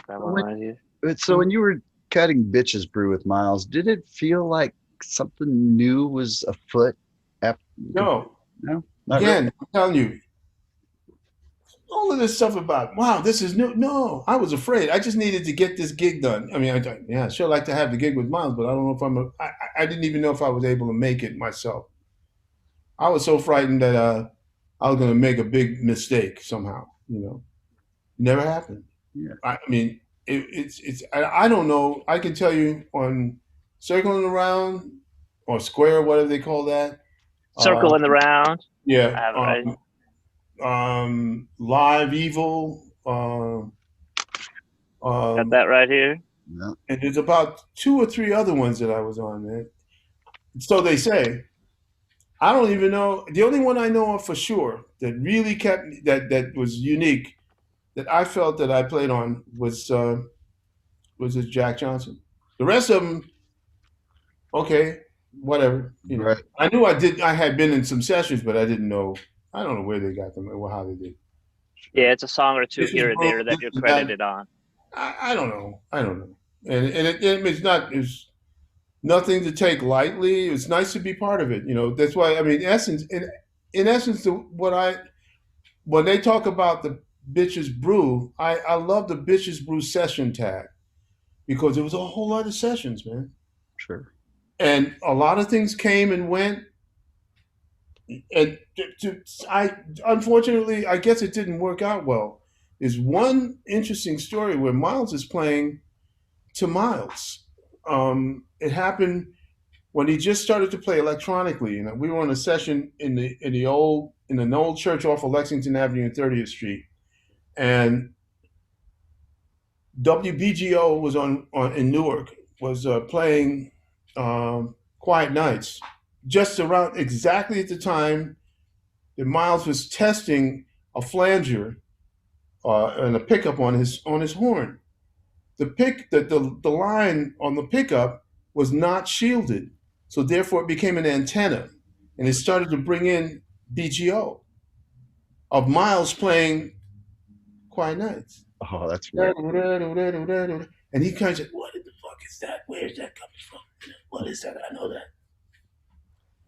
That one when, right here. so when you were cutting Bitches Brew with Miles, did it feel like something new was afoot? After, No, no, not really. again, I'm telling you, all of this stuff about wow, this is new. No, I was afraid. I just needed to get this gig done. I mean, I sure like to have the gig with Miles, but I don't know if I didn't even know if I was able to make it myself. I was so frightened that I was going to make a big mistake somehow. Never happened. Yeah, I mean, I don't know. I can tell you on circling around or square, whatever they call that. Uh, Circle in the Round. I yeah. have it right. Live Evil. Got that right here. yeah, And there's about two or three other ones that I was on, man. So they say. I don't even know. The only one I know of for sure that really kept me, that was unique, that I felt that I played on was this Jack Johnson. The rest of them, okay, whatever. right. I knew I did. I had been in some sessions, but I didn't know. I don't know where they got them or how they did. Yeah, it's a song or two This is here or broke, there this that you're is that. credited on. I don't know. I don't know. And it's not. It's nothing to take lightly. It's nice to be part of it. That's why. I mean, in essence, when they talk about the Bitches Brew, I love the Bitches Brew session tag because it was a whole lot of sessions, man. Sure. And a lot of things came and went. And unfortunately, I guess it didn't work out well. There's one interesting story where Miles is playing to Miles. It happened when he just started to play electronically. We were on a session in an old church off of Lexington Avenue and 30th Street, and WBGO was on in Newark was playing Quiet Nights, just around exactly at the time that Miles was testing a flanger and a pickup on his horn. The line on the pickup was not shielded, so therefore it became an antenna, and it started to bring in BGO of Miles playing Quiet Nights. Oh, that's weird. And he kind of said, "What in the fuck is that? Where is that coming from? What is that? I know that."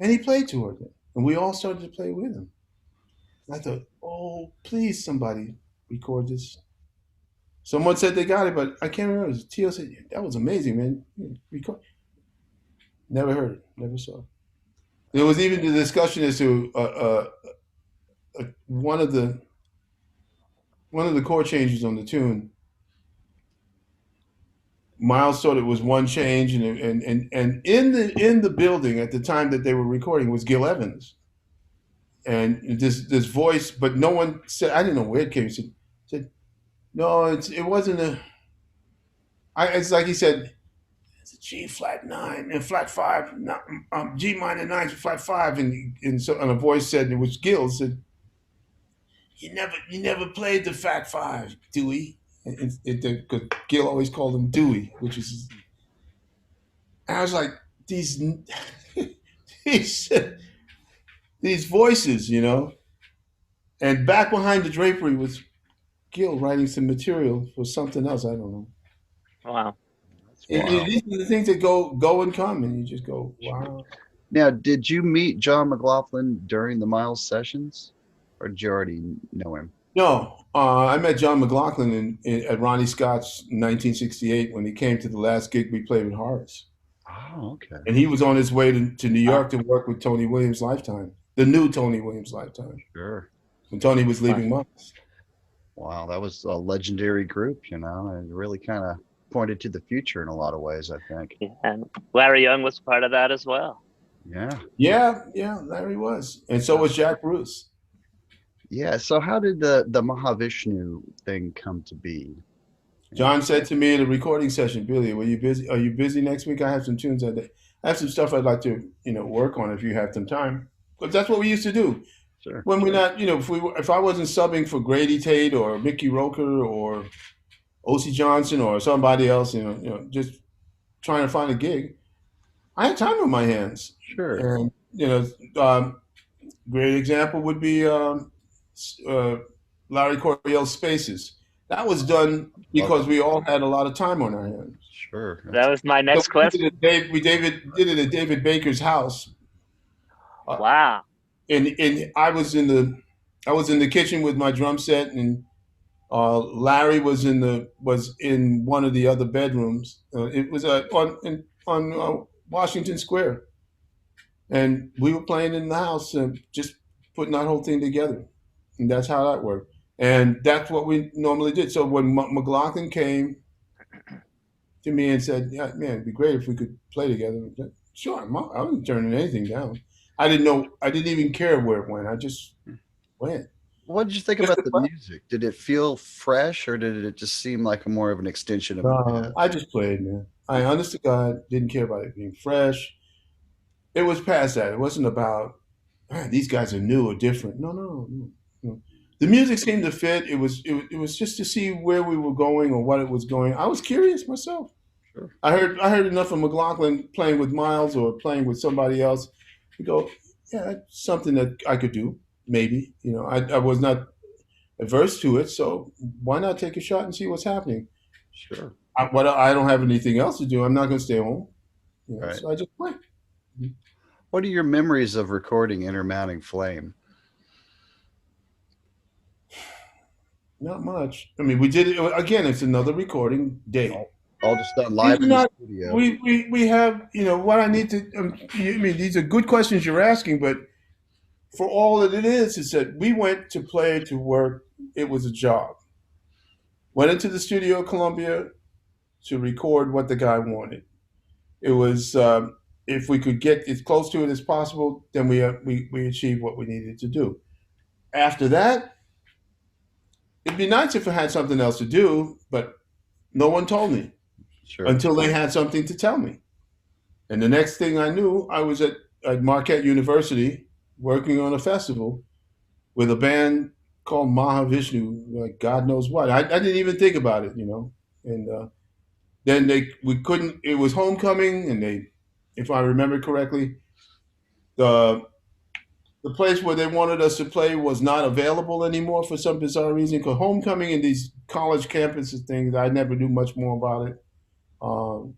And he played towards it, and we all started to play with him. And I thought, "Oh, please, somebody record this." Someone said they got it, but I can't remember. Tio said, "That was amazing, man. Record." Never heard it. Never saw it. There was even the discussion as to one of the chord changes on the tune. Miles thought it was one change, and in the building at the time that they were recording was Gil Evans, and this voice, but no one said. I didn't know where it came. He said no, it wasn't a. It's like he said, it's a G flat 9 and flat 5, G minor 9 flat 5, and a voice said, it was Gil, said, you never played the fat 5, Dewey, because Gil always called him Dewey, which is. And I was like, these these these voices, and back behind the drapery was Gil writing some material for something else. I don't know. Wow. Wow. These are the things that go and come, and you just go, wow. Now, did you meet John McLaughlin during the Miles sessions, or did you already know him? No, I met John McLaughlin at Ronnie Scott's 1968 when he came to the last gig we played with Horace. Oh, okay. And he was on his way to New York to work with Tony Williams' Lifetime, the new Tony Williams' Lifetime, Sure. when Tony was leaving Miles. Wow, that was a legendary group, and really kind of pointed to the future in a lot of ways, I think. Yeah, and Larry Young was part of that as well. Yeah. Yeah, Larry was. And so was Jack Bruce. Yeah. So how did the Mahavishnu thing come to be? John said to me at a recording session, "Billy, were you busy? Are you busy next week? I have some tunes. I have some stuff I'd like to, work on if you have some time." But that's what we used to do. Sure. When we're not, if I wasn't subbing for Grady Tate or Mickey Roker or O.C. Johnson or somebody else, just trying to find a gig, I had time on my hands. Sure. And, great example would be Larry Coryell's Spaces. That was done because we all had a lot of time on our hands. Sure. That was my next question. We did it at David Baker's house. Wow. And I was in the kitchen with my drum set, and Larry was in one of the other bedrooms. It was on Washington Square, and we were playing in the house and just putting that whole thing together, and that's how that worked. And that's what we normally did. So when McLaughlin came to me and said, "Yeah, man, it'd be great if we could play together," I said, sure, I wasn't turning anything down. I didn't know. I didn't even care where it went. I just went. What did you think about the music? Did it feel fresh, or did it just seem like more of an extension of the past? I just played, man. I, honest to God, didn't care about it being fresh. It was past that. It wasn't about, "Man, these guys are new or different." No. The music seemed to fit. It was just to see where we were going or what it was going. I was curious myself. Sure. I heard enough of McLaughlin playing with Miles or playing with somebody else to go, yeah, that's something that I could do. Maybe, I was not averse to it, so why not take a shot and see what's happening? Sure. I don't have anything else to do. I'm not going to stay home, Right. so I just went. What are your memories of recording Intermounting Flame? Not much. I mean, we did it again. It's another recording date. All just done live in the studio. We have, what I need to. These are good questions you're asking, but for all that it is that we went to play to work. It was a job. Went into the studio at Columbia to record what the guy wanted. It was if we could get as close to it as possible, then we achieved what we needed to do. After that, it'd be nice if I had something else to do, but no one told me Sure. until they had something to tell me. And the next thing I knew, I was at Marquette University working on a festival with a band called Mahavishnu, like God knows what. I didn't even think about it, you know. And then we couldn't. It was homecoming, and if I remember correctly, the the place where they wanted us to play was not available anymore for some bizarre reason. Because homecoming and these college campuses things, I never knew much more about it. Um,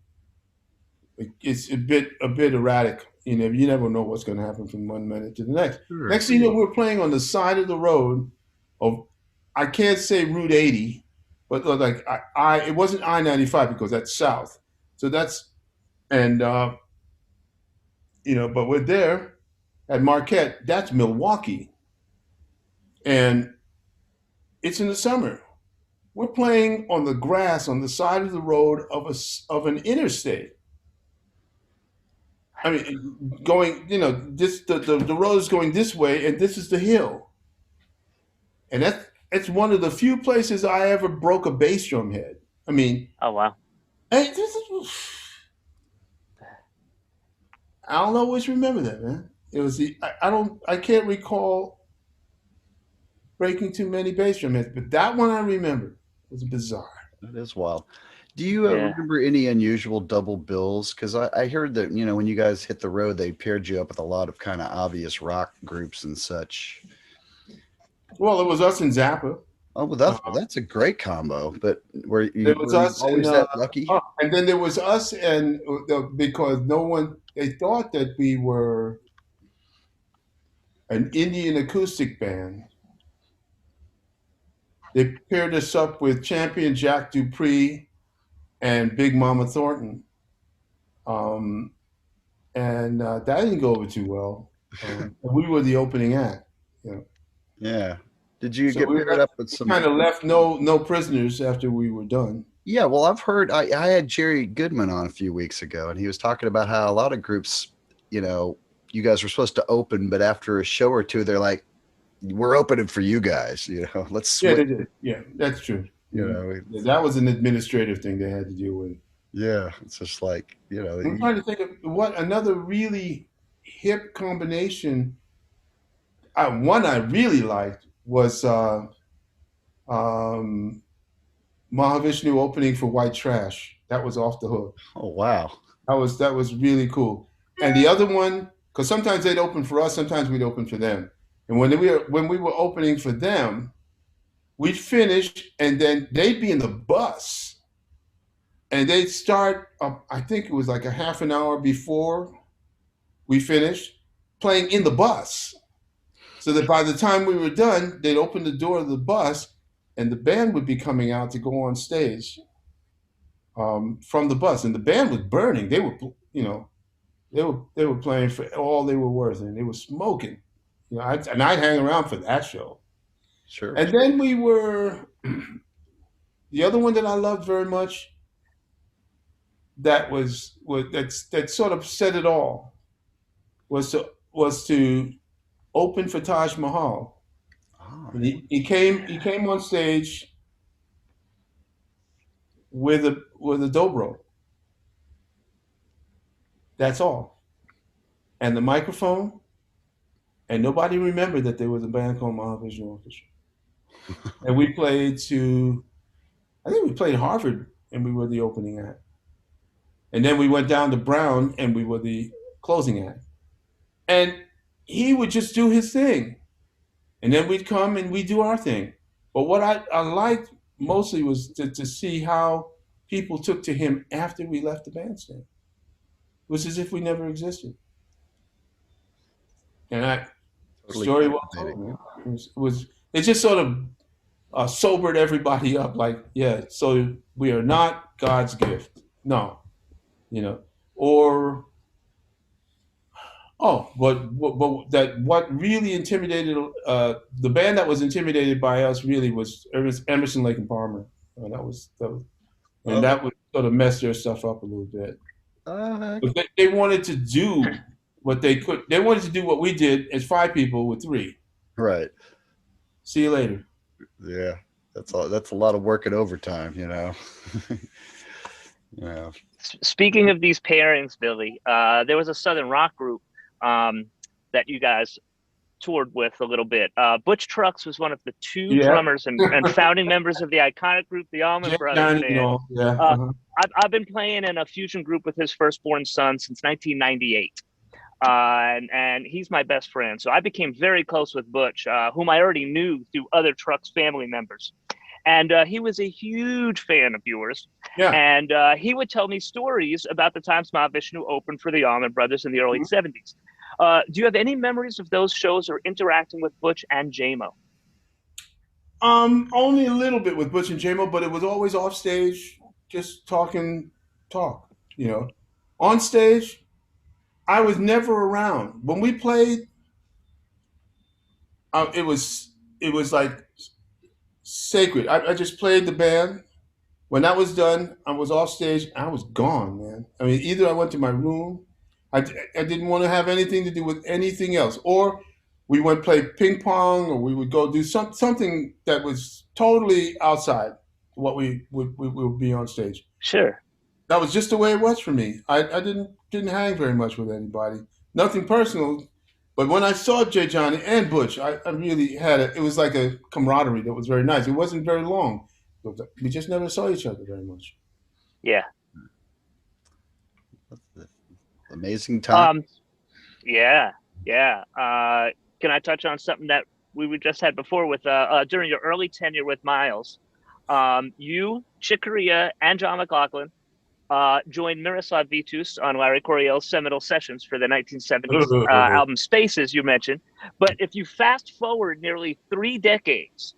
it's a bit erratic. You know, you never know what's going to happen from one minute to the next. Sure. Next thing you know, we're playing on the side of the road of, I can't say Route 80, but like it wasn't I-95 because that's south. So that's and but we're there at Marquette. That's Milwaukee, and it's in the summer. We're playing on the grass on the side of the road of an interstate. I mean, going, this the road is going this way, and this is the hill, and it's one of the few places I ever broke a bass drum head. I mean, Oh wow. hey, I'll always remember that, man. It was I can't recall breaking too many bass drum heads, but that one I remember. It was bizarre. That is wild. Do you Yeah. remember any unusual double bills? Because I heard that, when you guys hit the road, they paired you up with a lot of kind of obvious rock groups and such. Well, it was us and Zappa. Oh, well, that's a great combo. But were There you, was were you us always and that lucky? and then there was us and because no one they thought that we were an Indian acoustic band. They paired us up with Champion Jack Dupree and Big Mama Thornton, um, and that didn't go over too well. We were the opening act, you know. Yeah. Did you So get paired up with some? kind of left no prisoners after we were done. Yeah, well, I've heard I had Jerry Goodman on a few weeks ago, and he was talking about how a lot of groups, you guys were supposed to open, but after a show or two, they're like, "We're opening for you guys." Let's Yeah, switch. they did. Yeah, that's true. You know, Yeah, that was an administrative thing they had to deal with. yeah, it's just like I'm trying to think of what another really hip combination. One I really liked was um, Mahavishnu opening for White Trash. That was off the hook. oh wow, That was really cool. And the other one, because sometimes they'd open for us, sometimes we'd open for them. And when we were opening for them, we'd finish, and then they'd be in the bus, and they'd start. I think it was like a half an hour before we finished playing in the bus, so that by the time we were done, they'd open the door of the bus, and the band would be coming out to go on stage from the bus, and the band was burning. They were, they were playing for all they were worth, and they were smoking. I'd hang around for that show. sure. And then we were the other one that I loved very much. That sort of said it all. Was to open for Taj Mahal. Oh, And he came on stage with a dobro. That's all, and the microphone. And nobody remembered that there was a band called Mahavishnu Orchestra. And we played I think we played Harvard, and we were the opening act. And then we went down to Brown, and we were the closing act. And he would just do his thing. And then we'd come and we'd do our thing. But what I liked mostly was to see how people took to him after we left the bandstand. It was as if we never existed. And totally story well captivating. told, man. It just sort of sobered everybody up. Like, yeah, so we are not God's gift. No, or but that what really intimidated the band that was intimidated by us really was Emerson, Lake and Palmer. And Oh, that would sort of mess their stuff up a little bit. uh, But they wanted to do what they could. They wanted to do what we did as five people with three. right. See you later. Yeah, that's a lot of work at overtime. Yeah. Speaking of these pairings, Billy, there was a Southern rock group um, that you guys toured with a little bit. Butch Trucks was one of the two Yeah. drummers and founding members of the iconic group, the Allman Jan Brothers Johnny and Band. all. Yeah. Uh, Uh-huh. I've been playing in a fusion group with his firstborn son since 1998. And he's my best friend. So I became very close with Butch, whom I already knew through other Trucks family members. And he was a huge fan of yours. Yeah. And he would tell me stories about the times Mahavishnu opened for the Allman Brothers in the early Mhm. 70s. Do you have any memories of those shows or interacting with Butch and JMO? Only a little bit with Butch and JMO, but it was always off stage, just talk. You know, on stage, I was never around. When we played, it was like sacred. I just played the band. When that was done, I was off stage. I was gone, man. I mean, either I went to my room, I didn't want to have anything to do with anything else, or we went play ping pong, or we would go do something that was totally outside what we would be on stage. Sure. That was just the way it was for me. I didn't hang very much with anybody. Nothing personal. But when I saw Jay Johnny and Butch, I really had it. It was like a camaraderie that was very nice. It wasn't very long. We just never saw each other very much. Yeah. Amazing time. Um, yeah. Yeah. Can I touch on something that we just had before with during your early tenure with Miles? You, Chick Corea, and John McLaughlin joined Miroslav Vitus on Larry Coryell's seminal sessions for the 1970s album Spaces, you mentioned. But if you fast forward nearly 3 decades,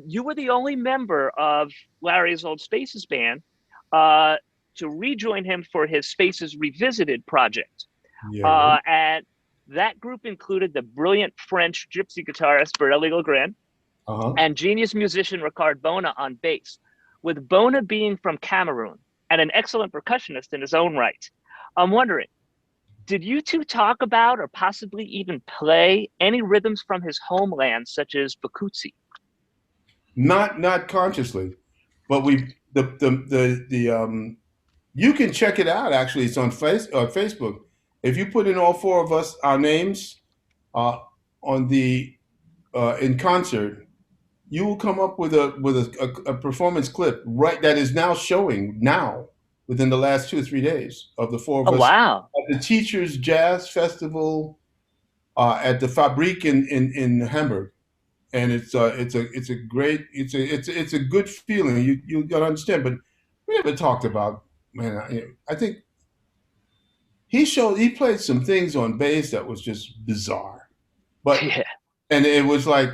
you were the only member of Larry's old Spaces band to rejoin him for his Spaces Revisited project. Yeah, right. And that group included the brilliant French gypsy guitarist Borelli Legrand Uh-huh. and genius musician Ricard Bona on bass, with Bona being from Cameroon and an excellent percussionist in his own right. I'm wondering, did you two talk about or possibly even play any rhythms from his homeland, such as Bakutsi? Not consciously, but we the you can check it out. Actually, it's on Facebook. If you put in all four of us our names uh, on the in concert, you will come up with a performance clip right that is now showing now within the last 2 or 3 days of the four of Oh, us wow. at the Teachers Jazz Festival at the Fabrik in Hamburg, and it's a great it's a good feeling. You gotta understand, but we never talked about, man. I think he played some things on bass that was just bizarre, but Yeah. and it was like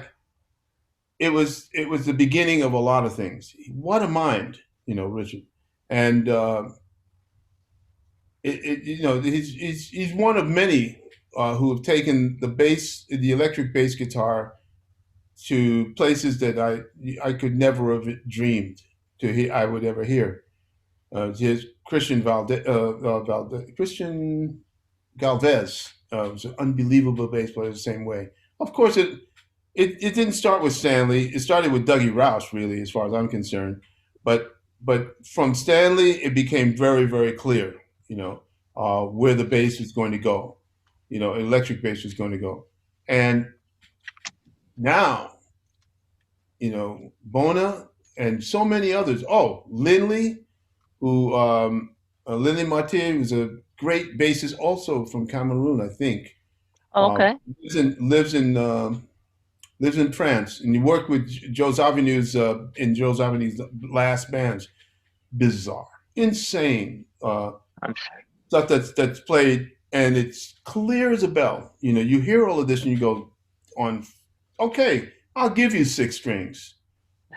it was the beginning of a lot of things. What a mind, Richard, and he's one of many who have taken the electric bass guitar to places that I could never have dreamed I would ever hear. His Christian Galvez was an unbelievable bass player the same way. Of course, it didn't start with Stanley. It started with Dougie Rouse, really, as far as I'm concerned. But from Stanley, it became very, very clear, where the bass was going to go, electric bass was going to go. And now, Bona and so many others. Oh, Lindley, who Lindley Martin was a great bassist, also from Cameroon, I think. Oh, Uh, okay. lives in France, and he worked with Joe Zawinul's in Joe Zawinul's last bands. Bizarre, insane I'm sure. stuff that's played, and it's clear as a bell. You hear all of this, and you go, "On, okay, I'll give you six strings,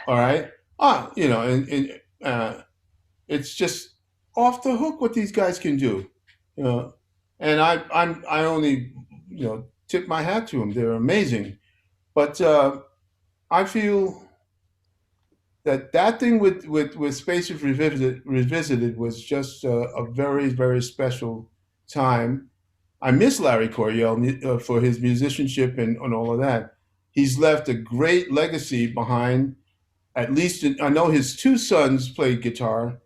all right." And it's just off the hook what these guys can do, you know. And I only tip my hat to them. They're amazing, but I feel that thing with Spaces Revisited was just a very, very special time. I miss Larry Coryell for his musicianship and all of that. He's left a great legacy behind. At least I know his two sons played guitar.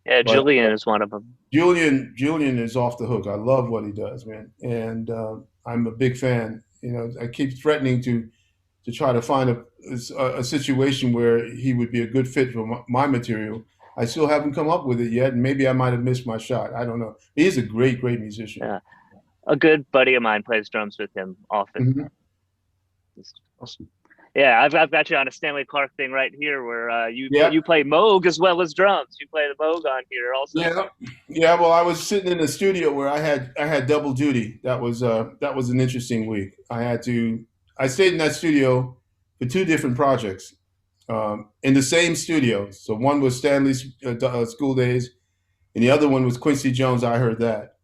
Yeah, But Julian is one of them. Julian is off the hook. I love what he does, man, and I'm a big fan. You know, I keep threatening to try to find a situation where he would be a good fit for my material. I still haven't come up with it yet, and maybe I might have missed my shot. I don't know. He's a great, great musician. Yeah. A good buddy of mine plays drums with him often. Hmm. Awesome. Yeah, I've got you on a Stanley Clark thing right here, where Yeah, you play Moog as well as drums. You play the Moog on here also. yeah, yeah. Well, I was sitting in a studio where I had double duty. That was an interesting week. I stayed in that studio for two different projects in the same studio. So one was Stanley's School Days, and the other one was Quincy Jones. I heard that.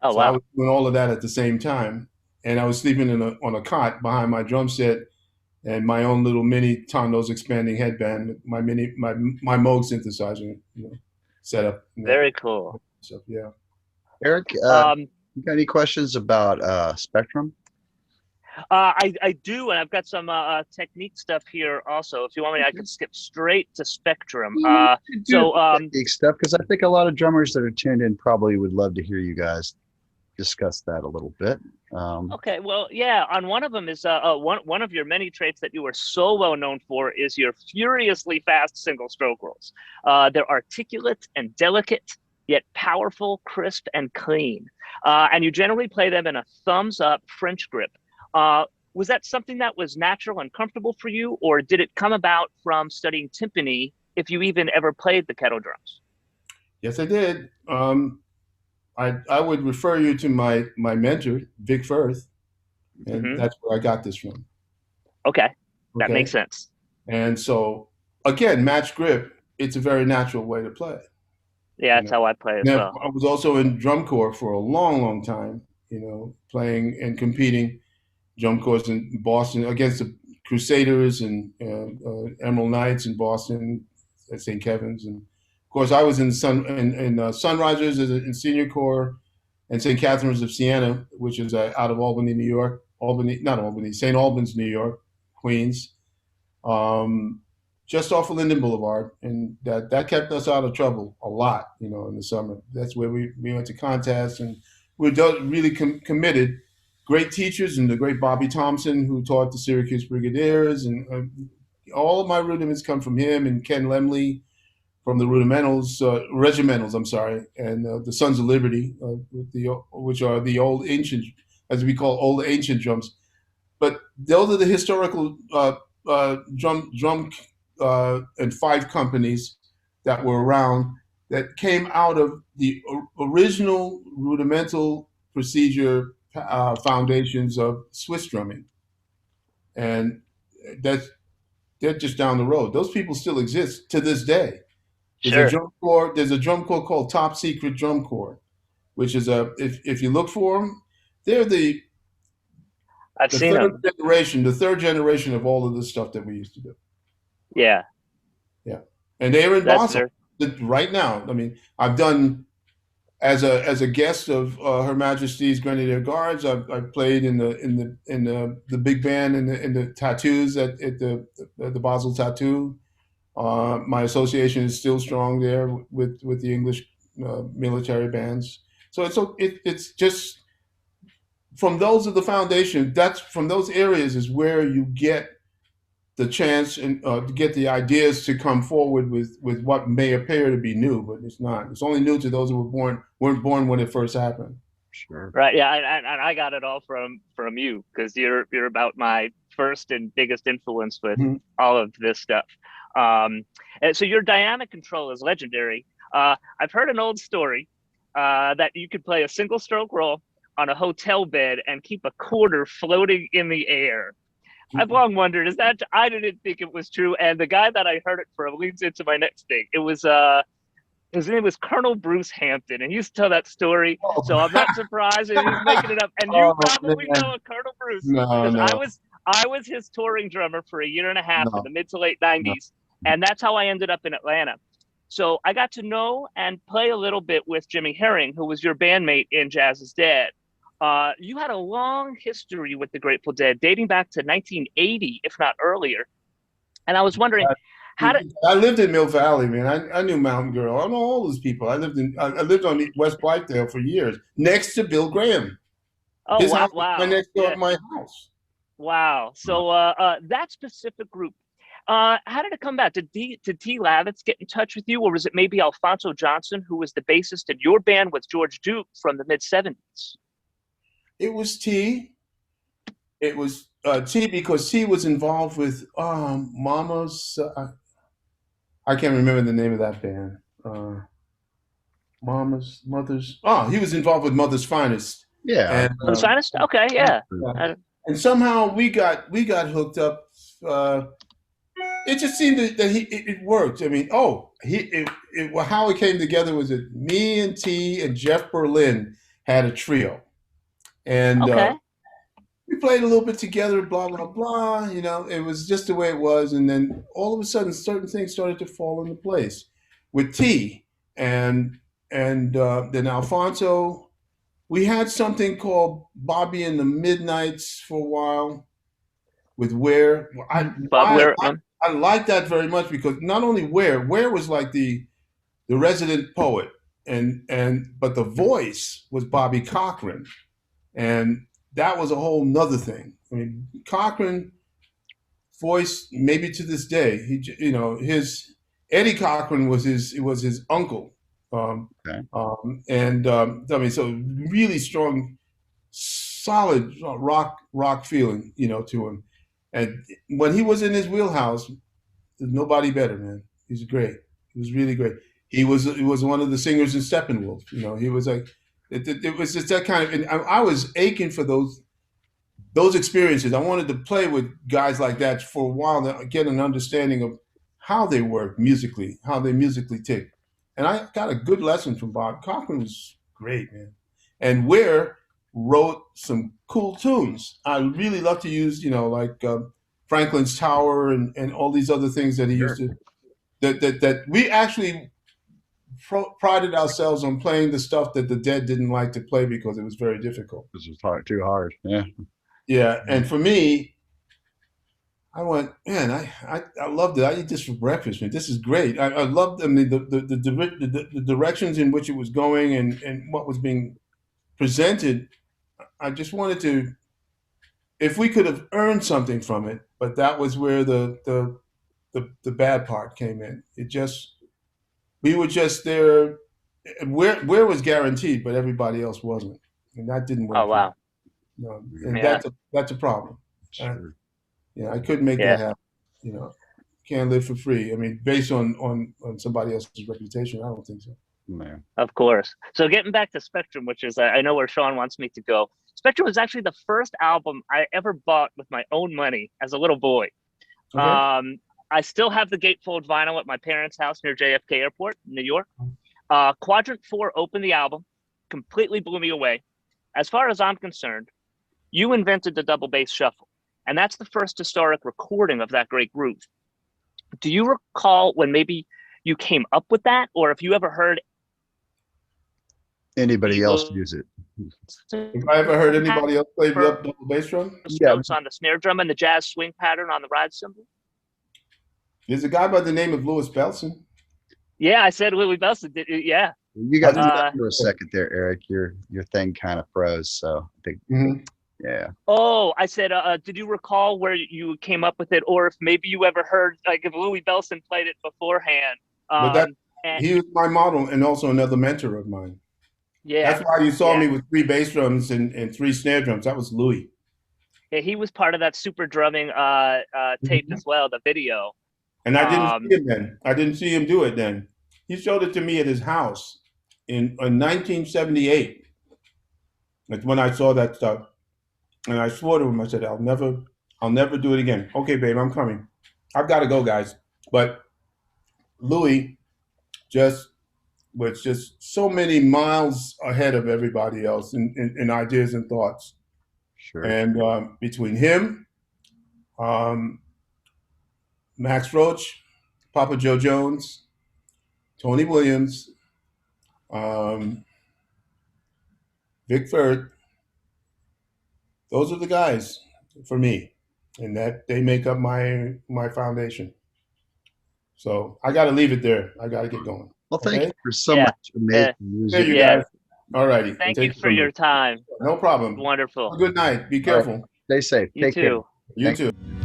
Oh So I wow, was doing all of that at the same time, and I was sleeping on a cot behind my drum set and my own little mini Tondo's expanding headband, my Moog synthesizer, set up. very cool. So yeah. Eric, Um, you got any questions about Spectrum? I do, and I've got some technique stuff here also. If you want me, I could skip straight to Spectrum. So Technique stuff, because I think a lot of drummers that are tuned in probably would love to hear you guys discuss that a little bit. okay, well, yeah, on one of them is one of your many traits that you are so well known for is your furiously fast single stroke rolls. They're articulate and delicate, yet powerful, crisp, and clean. And you generally play them in a thumbs up French grip. Was that something that was natural and comfortable for you, or did it come about from studying timpani, if you even ever played the kettle drums? Yes, I did. I would refer you to my mentor, Vic Firth, and Hmm. that's where I got this from. Okay, that makes Okay, sense. and so again, match grip. It's a very natural way to play. Yeah, You that's know, how I play as now well. I was also in drum corps for a long, long time. Playing and competing drum corps in Boston against the Crusaders and Emerald Knights in Boston at St. Kevin's, and of course I was in Sunrisers in senior corps and St. Catherine's of Siena, which is out of Albany, New York. Albany, not Albany, St. Albans, New York, Queens, um, just off of Linden Boulevard, and that kept us out of trouble a lot. In the summer, that's where we went to contests, and we were really committed. Great teachers, and the great Bobby Thompson, who taught the Syracuse Brigadiers, and all of my rudiments come from him, and Ken Lemley from the regimentals. I'm sorry, and the Sons of Liberty, which are the old ancient, as we call old ancient drums. But those are the historical drum and fife companies that were around that came out of the original rudimental procedure foundations of Swiss drumming, and that's they're just down the road. Those people still exist to this day. There's a Sure, drum corps. There's a drum corps called Top Secret Drum Corps, which is if you look for them, they're I've the seen third them. generation, the third generation of all of the stuff that we used to do. Yeah, Yeah, and they're in that's Basel very right now. I mean, I've done as a guest of Her Majesty's Grenadier Guards. I've played in the big band in the tattoos at the Basel Tattoo. My association is still strong there with the English military bands. So it's just from those of the foundation. That's from those areas is where you get the chance and to get the ideas to come forward with what may appear to be new, but it's not. It's only new to those who weren't born when it first happened. Sure. right. Yeah, and I got it all from you because you're about my first and biggest influence with Mhm. all of this stuff. And so your dynamic control is legendary. I've heard an old story that you could play a single stroke roll on a hotel bed and keep a quarter floating in the air. I've long wondered, is that I didn't think it was true. And the guy that I heard it from leads into my next thing. It was his name was Colonel Bruce Hampton, and he used to tell that story. So I'm not surprised if he's making it up. And you Oh probably man, know a Colonel Bruce no, because no, I was his touring drummer for a year and a half in no, the mid to late no. '90s, and that's how I ended up in Atlanta. So I got to know and play a little bit with Jimmy Herring, who was your bandmate in Jazz is Dead. You had a long history with the Grateful Dead, dating back to 1980, if not earlier. And I was wondering, How did? I lived in Mill Valley, man. I knew Mountain Girl. I know all those people. I lived on West Blythedale for years, next to Bill Graham. Oh His wow, house was right wow, next door yeah, to my house. wow. So that specific group, how did it come about? Did T. Lavitz get in touch with you, or was it maybe Alfonso Johnson, who was the bassist in your band with George Duke from the mid-70s? It was T. It was T because T was involved with Mama's. I can't remember the name of that band. Mother's. Oh, he was involved with Mother's Finest, Yeah. and Oh, the Sinus? Okay, yeah. yeah. I, And somehow we got hooked up. Uh, it just seemed that it worked. I mean, well, how it came together was that me and T and Jeff Berlin had a trio, and okay, we played a little bit together. Blah blah blah. It was just the way it was, and then all of a sudden, certain things started to fall into place with T and then Alfonso. We had something called Bobby and the Midnights for a while with Ware. Bob I Ware. I like that very much because not only Ware was like the resident poet, but the voice was Bobby Cochran, and that was a whole nother thing. I mean, Cochran voice maybe to this day. His Eddie Cochran was his uncle, Okay. I mean, so really strong, solid rock feeling, to him. And when he was in his wheelhouse, there's nobody better, man. He's great. He was really great. He was one of the singers in Steppenwolf. He was like, it was just that kind of. And I was aching for those experiences. I wanted to play with guys like that for a while to get an understanding of how they work musically, how they musically tick. And I got a good lesson from Bob. Cochran was great, man. And Ware wrote some cool tunes. I really love to use, like Franklin's Tower and all these other things that he used Sure. to. That we actually prided ourselves on playing the stuff that the Dead didn't like to play because it was very difficult. This was too hard. Yeah. Yeah, and for me, I went, man, I loved it. I eat this for breakfast, man. This is great. I loved, I mean, the directions in which it was going and what was being presented. I just wanted to, if we could have earned something from it, but that was where the bad part came in. We were just there. Where was guaranteed, but everybody else wasn't, and that didn't Oh work for me. wow, No, and yeah, that's a problem. Uh, Sure. Yeah, I couldn't make that yeah. happen. You know, can't live for free. I mean, based on somebody else's reputation, I don't think so. Man. Of course. So getting back to Spectrum, which is I know where Sean wants me to go. Spectrum was actually the first album I ever bought with my own money as a little boy. Okay. I still have the gatefold vinyl at my parents' house near JFK Airport, New York. Quadrant 4 opened the album, completely blew me away. As far as I'm concerned, you invented the double bass shuffle, and that's the first historic recording of that great groove. Do you recall when maybe you came up with that, or if you ever heard Anybody else use it? If I ever heard anybody else play the double bass drum, Yeah. notes on the snare drum and the jazz swing pattern on the ride cymbal? there's a guy by the name of Louis Belson. Yeah, I said Willie Belson did. Yeah. You got to Uh, stop for a second there, Eric. Your thing kind of froze. So I think, Mhm. yeah. Oh, I said, did you recall where you came up with it, or if maybe you ever heard like if Louis Belson played it beforehand? But And he was my model and also another mentor of mine. yeah, That's why you saw yeah, me with 3 bass drums and 3 snare drums. That was Louis. yeah, he was part of that super drumming tape Mhm. as well, the video. And I didn't Um, see him then. I didn't see him do it then. He showed it to me at his house in 1978. That's when I saw that stuff. And I swore to him, I said, I'll never do it again. Okay, babe, I'm coming. I've got to go, guys. But Louis just was just so many miles ahead of everybody else in ideas and thoughts. Sure. And between him, um, Max Roach, Papa Joe Jones, Tony Williams, um, Vic Firth, those are the guys for me. And that they make up my foundation. So I got to leave it there. I got to get going. Well, thank you Okay. for so Yeah. much amazing There music. you Yeah. guys. All righty. Thank you for your time. No problem. Wonderful. Good night. Be All right. careful. Stay safe. You Take care. too. You Thank too.